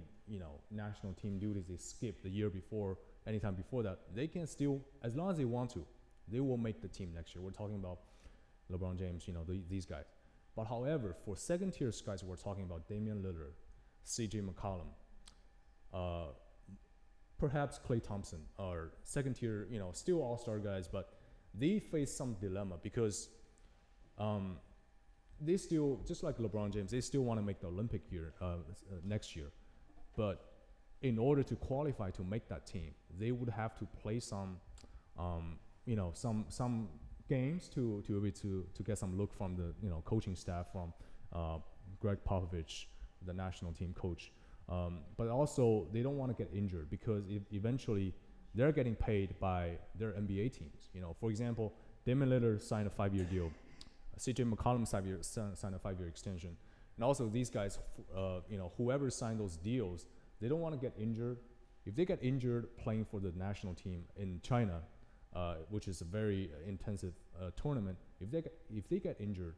national team duties they skip the year before, anytime before that, they can still, as long as they want to, they will make the team next year. We're talking about LeBron James, these guys. But however, for second-tier guys, we're talking about Damian Lillard, C.J. McCollum, perhaps Klay Thompson, or second-tier, still all-star guys, but they face some dilemma because they still, just like LeBron James, they still want to make the Olympic year next year. But in order to qualify to make that team, they would have to play some games to be able to get some look from the coaching staff, from Greg Popovich, the national team coach. But also they don't want to get injured because eventually they're getting paid by their NBA teams. For example, Damian Lillard signed a 5-year deal. CJ McCollum signed a 5-year extension. And also these guys, whoever signed those deals, they don't want to get injured. If they get injured playing for the national team in China, which is a very intensive tournament, if they get injured,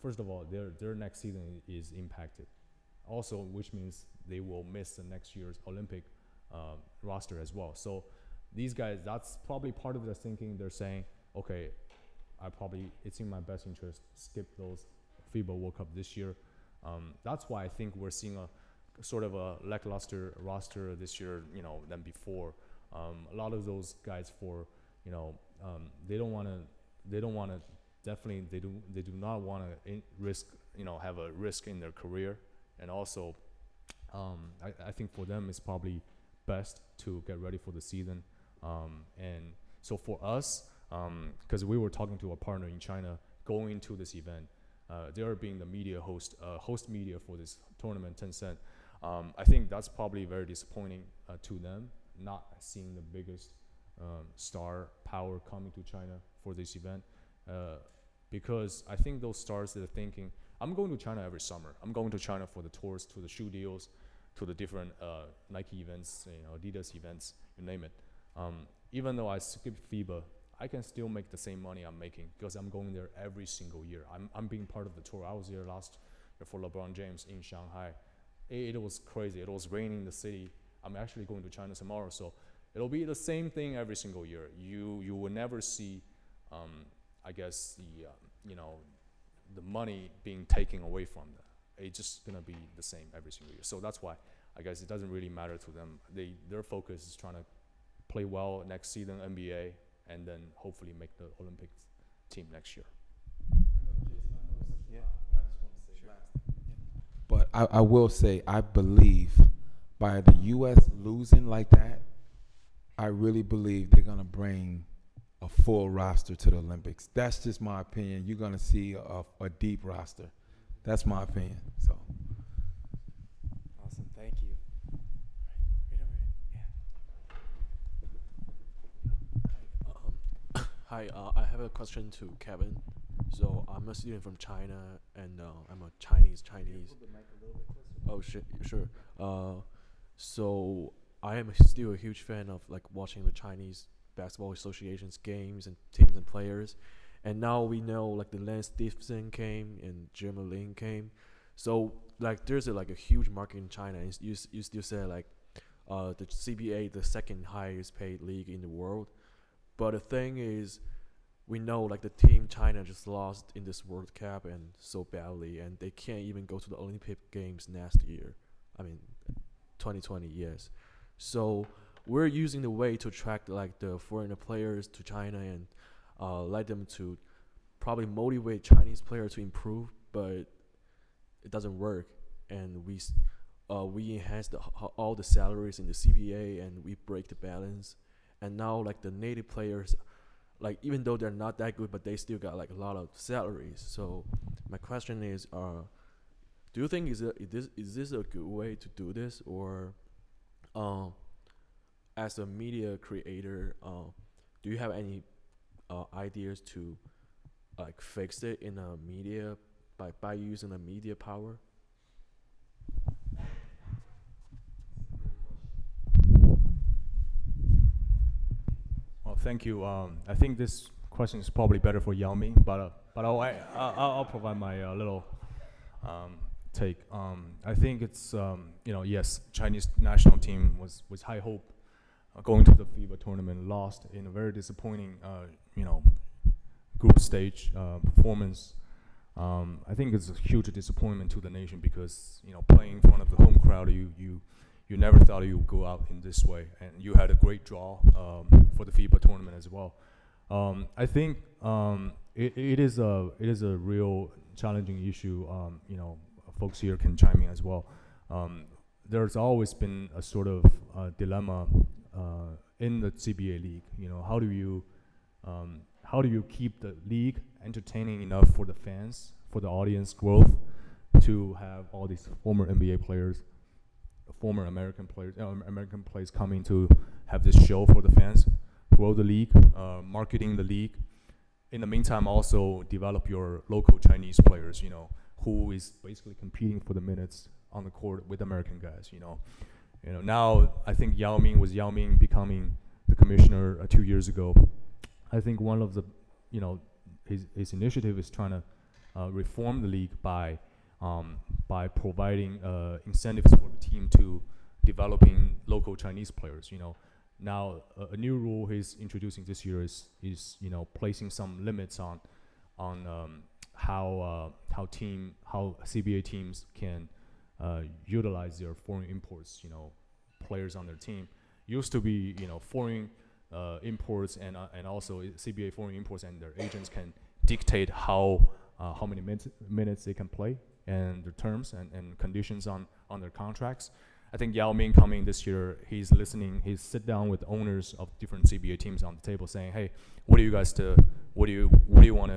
first of all, their next season is impacted. Also, which means they will miss the next year's Olympic roster as well. So these guys, that's probably part of their thinking. They're saying, okay, it's in my best interest skip those FIBA World Cup this year. That's why I think we're seeing a sort of a lackluster roster this year, than before. A lot of those guys they do not want to risk, have a risk in their career. And also, I think for them it's probably best to get ready for the season. And so for us, because we were talking to a partner in China going to this event, they are being the media host media for this tournament, Tencent. I think that's probably very disappointing to them, not seeing the biggest star power coming to China for this event, because I think those stars that are thinking, I'm going to China every summer. I'm going to China for the tours, to the shoe deals, to the different Nike events, Adidas events, you name it. Even though I skip FIBA, I can still make the same money I'm making because I'm going there every single year. I'm being part of the tour. I was there last year for LeBron James in Shanghai. It was crazy. It was raining in the city. I'm actually going to China tomorrow, so it'll be the same thing every single year. You will never see, I guess, the money being taken away from them. It's just gonna be the same every single year. So that's why I guess it doesn't really matter to them. Their focus is trying to play well next season NBA, and then hopefully make the Olympics team next year. But I will say, I believe by the U.S. losing like that, I really believe they're going to bring a full roster to the Olympics. That's just my opinion. You're going to see a deep roster. That's my opinion. So. Awesome. Thank you. Right over here. Yeah. Hi, I have a question to Kevin. So I'm a student from China, and I'm a Chinese. Oh, sure. So I am still a huge fan of watching the Chinese Basketball Association's games and teams and players. And now we know the Lance Stephenson came and Jeremy Lin came. So there's a huge market in China. And you still say the CBA, the second highest paid league in the world. But the thing is, we know the team China just lost in this World Cup and so badly, and they can't even go to the Olympic Games next year. 2020, yes. So we're using the way to attract the foreigner players to China and let them to probably motivate Chinese players to improve, but it doesn't work. And we enhance all the salaries in the CBA, and we break the balance. And now the native players, even though they're not that good, but they still got a lot of salaries. So my question is, do you think is this a good way to do this, or as a media creator, do you have any ideas to fix it in a media by using the media power? Well, thank you. I think this question is probably better for Yao Ming, but I'll provide my little take. I think it's yes, Chinese national team was high hope going to the FIBA tournament, lost in a very disappointing group stage performance. I think it's a huge disappointment to the nation because playing in front of the home crowd, you never thought you would go out in this way, and you had a great draw for the FIBA tournament as well. I think it is a real challenging issue. Folks here can chime in as well. There's always been a sort of dilemma in the CBA league. How do you keep the league entertaining enough for the fans, for the audience growth, to have all these former NBA players, former American players coming to have this show for the fans, grow the league, marketing the league. In the meantime, also develop your local Chinese players, who is basically competing for the minutes on the court with American guys, Now I think Yao Ming becoming the commissioner 2 years ago. I think one of the, his initiative is trying to reform the league by providing incentives for the team to developing local Chinese players. Now a new rule he's introducing this year is placing some limits on how CBA teams can utilize their foreign imports, players on their team. Used to be, foreign imports and also CBA foreign imports and their agents can dictate how many minutes they can play and the terms and conditions on their contracts. I think Yao Ming coming this year, he's sit down with owners of different CBA teams on the table saying, hey, what do you guys do? What do you want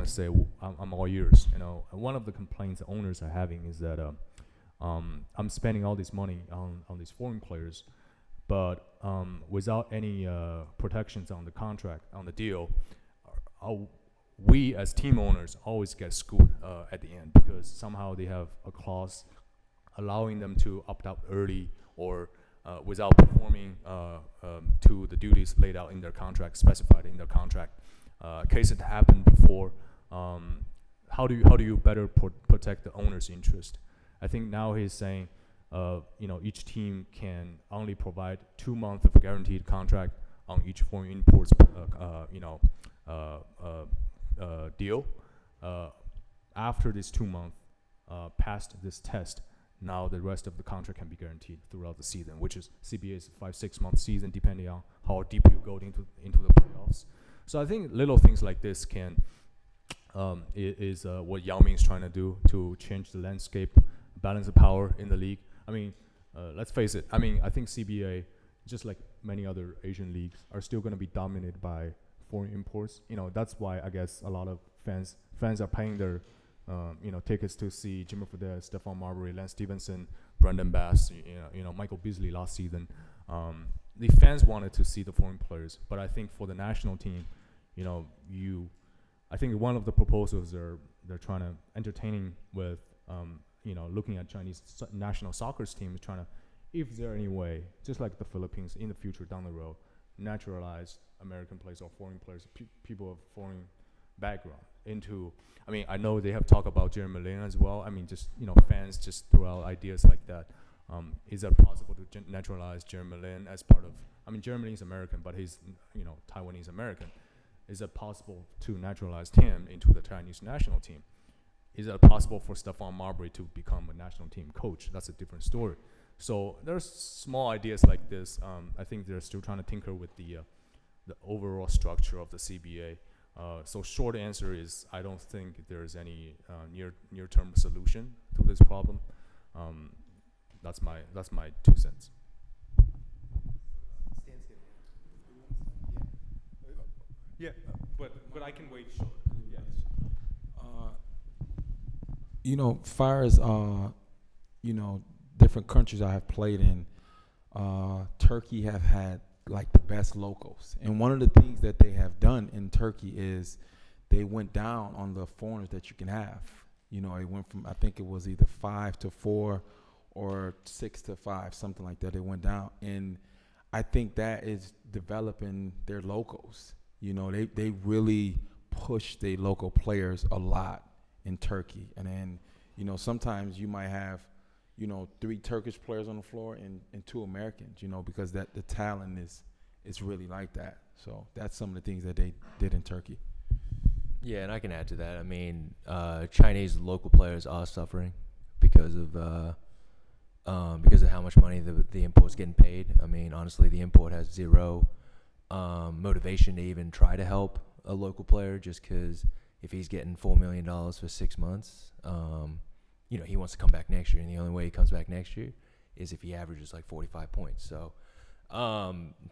to say? I'm all ears. And one of the complaints the owners are having is that I'm spending all this money on these foreign players, but without any protections on the contract, on the deal, we as team owners always get screwed at the end, because somehow they have a clause allowing them to opt out early or without performing to the duties laid out in their contract, specified in their contract. Cases that happened before. How do you better protect the owner's interest? I think now he's saying, each team can only provide 2 months of a guaranteed contract on each foreign imports, deal. After this 2 month, past this test, now the rest of the contract can be guaranteed throughout the season, which is CBA's 5-6 month season, depending on how deep you go into the playoffs. So I think little things like this can is what Yao Ming is trying to do to change the landscape, balance of power in the league. I mean, let's face it. I mean, I think CBA, just like many other Asian leagues, are still going to be dominated by foreign imports. That's why I guess a lot of fans are paying their tickets to see Jimmy Fredette, Stephon Marbury, Lance Stevenson, Brandon Bass, Michael Beasley last season. The fans wanted to see the foreign players, but I think for the national team, I think one of the proposals they're trying to entertaining with, looking at Chinese national soccer team, is trying to, if there any way, just like the Philippines in the future down the road, naturalize American players or foreign players, people of foreign background into. I mean, I know they have talked about Jeremy Lin as well. I mean, just fans just throw out ideas like that. Is it possible to naturalize Jeremy Lin as part of? I mean, Jeremy Lin is American, but he's Taiwanese American. Is it possible to naturalize him into the Chinese national team? Is it possible for Stephon Marbury to become a national team coach? That's a different story. So there's small ideas like this. I think they're still trying to tinker with the overall structure of the CBA. So short answer is I don't think there's any near-term solution to this problem. That's my 2 cents. Yeah, but I can wait. Yes. Far as different countries I have played in, Turkey have had like the best locals, and one of the things that they have done in Turkey is they went down on the foreigners that you can have. It went from, I think it was either 5 to 4 or 6 to 5, something like that. They went down, and I think that is developing their locals. They really push their local players a lot in Turkey, and then sometimes you might have 3 Turkish players on the floor and 2 Americans, because the talent is really like that. So that's some of the things that they did in Turkey. Yeah, and I can add to that. I mean, Chinese local players are suffering because of how much money the import's getting paid. I mean, honestly, the import has zero motivation to even try to help a local player, just because if he's getting $4 million for 6 months, he wants to come back next year, and the only way he comes back next year is if he averages like 45 points. So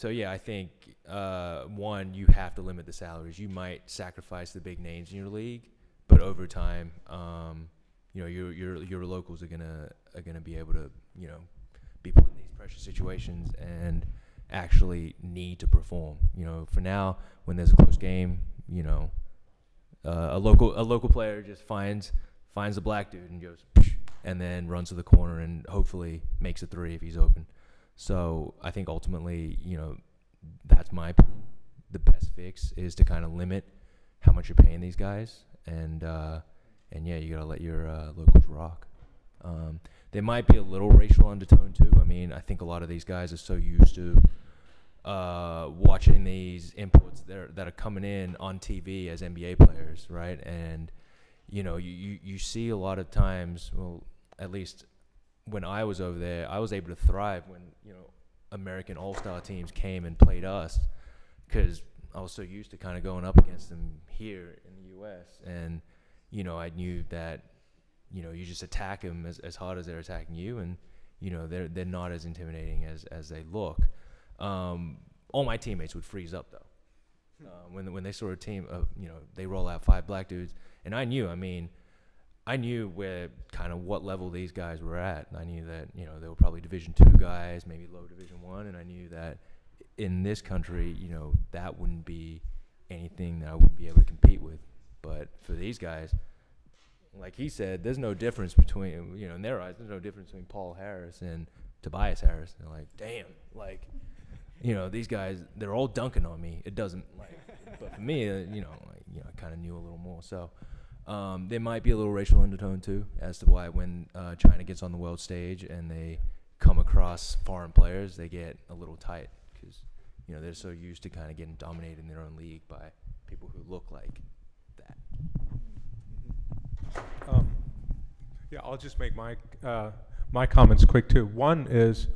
yeah, I think one, you have to limit the salaries. You might sacrifice the big names in your league, but over time, your locals are gonna be able to be put in these pressure situations and actually need to perform. For now, when there's a close game, a local player just finds a black dude and goes, and then runs to the corner and hopefully makes a three if he's open. So I think ultimately, that's my opinion. The best fix is to kind of limit how much you're paying these guys, and yeah, you gotta let your locals rock. There might be a little racial undertone too. I mean, I think a lot of these guys are so used to watching these imports that are coming in on TV as NBA players, right? And you see a lot of times, well, at least when I was over there, I was able to thrive when American All-Star teams came and played us, because I was so used to kind of going up against them here in the U.S. And I knew that you just attack them as hard as they're attacking you, and they're not as intimidating as they look. All my teammates would freeze up though. When they saw a team, they roll out 5 black dudes, and I knew where kind of what level these guys were at. And I knew that they were probably Division II guys, maybe low Division I, and I knew that in this country, that wouldn't be anything that I wouldn't be able to compete with. But for these guys, like he said, there's no difference between in their eyes, there's no difference between Paul Harris and Tobias Harris. They're like, damn, like. These guys, they're all dunking on me. It doesn't, but for me, I kind of knew a little more. So there might be a little racial undertone too, as to why when China gets on the world stage and they come across foreign players, they get a little tight, because they're so used to kind of getting dominated in their own league by people who look like that. Yeah, I'll just make my comments quick too. One is,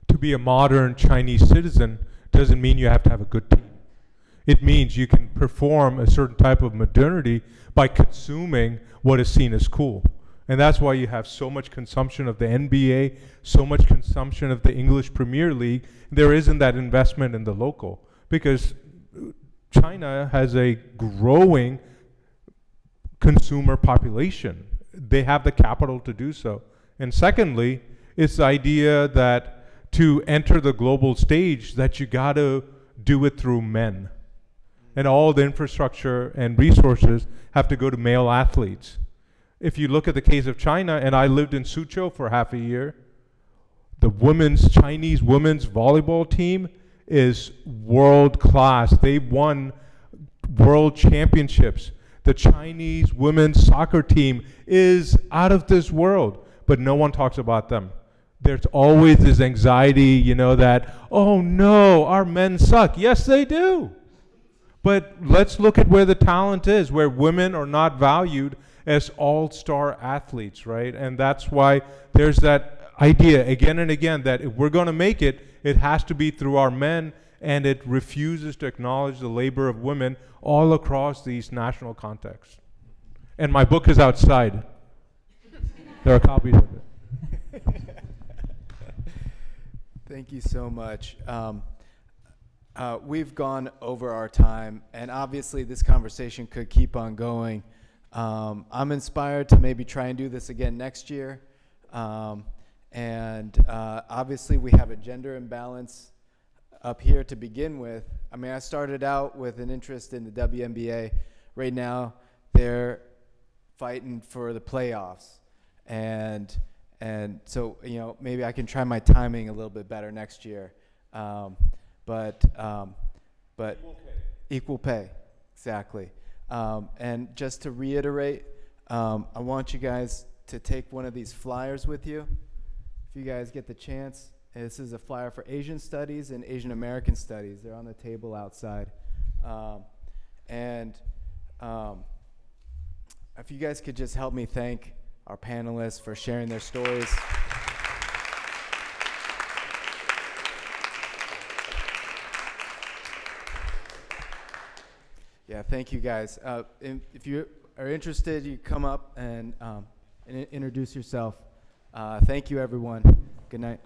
to be a modern Chinese citizen doesn't mean you have to have a good team. It means you can perform a certain type of modernity by consuming what is seen as cool. And that's why you have so much consumption of the NBA, so much consumption of the English Premier League. There isn't that investment in the local, because China has a growing consumer population. They have the capital to do so. And secondly, it's the idea that to enter the global stage, that you got to do it through men. And all the infrastructure and resources have to go to male athletes. If you look at the case of China, and I lived in Suzhou for half a year, the Chinese women's volleyball team is world class. They won world championships. The Chinese women's soccer team is out of this world, but no one talks about them. There's always this anxiety, that, oh no, our men suck. Yes, they do. But let's look at where the talent is, where women are not valued as all-star athletes, right? And that's why there's that idea again and again that if we're going to make it, it has to be through our men, and it refuses to acknowledge the labor of women all across these national contexts. And my book is outside. There are copies of it. Thank you so much. We've gone over our time, and obviously this conversation could keep on going. I'm inspired to maybe try and do this again next year. Obviously we have a gender imbalance up here to begin with. I mean, I started out with an interest in the WNBA. Right now, they're fighting for the playoffs. And so, maybe I can try my timing a little bit better next year. But equal pay, exactly. And just to reiterate, I want you guys to take one of these flyers with you, if you guys get the chance. This is a flyer for Asian Studies and Asian American Studies. They're on the table outside. If you guys could just help me thank our panelists for sharing their stories. Yeah, thank you guys. If you are interested, you come up and introduce yourself. Thank you, everyone. Good night.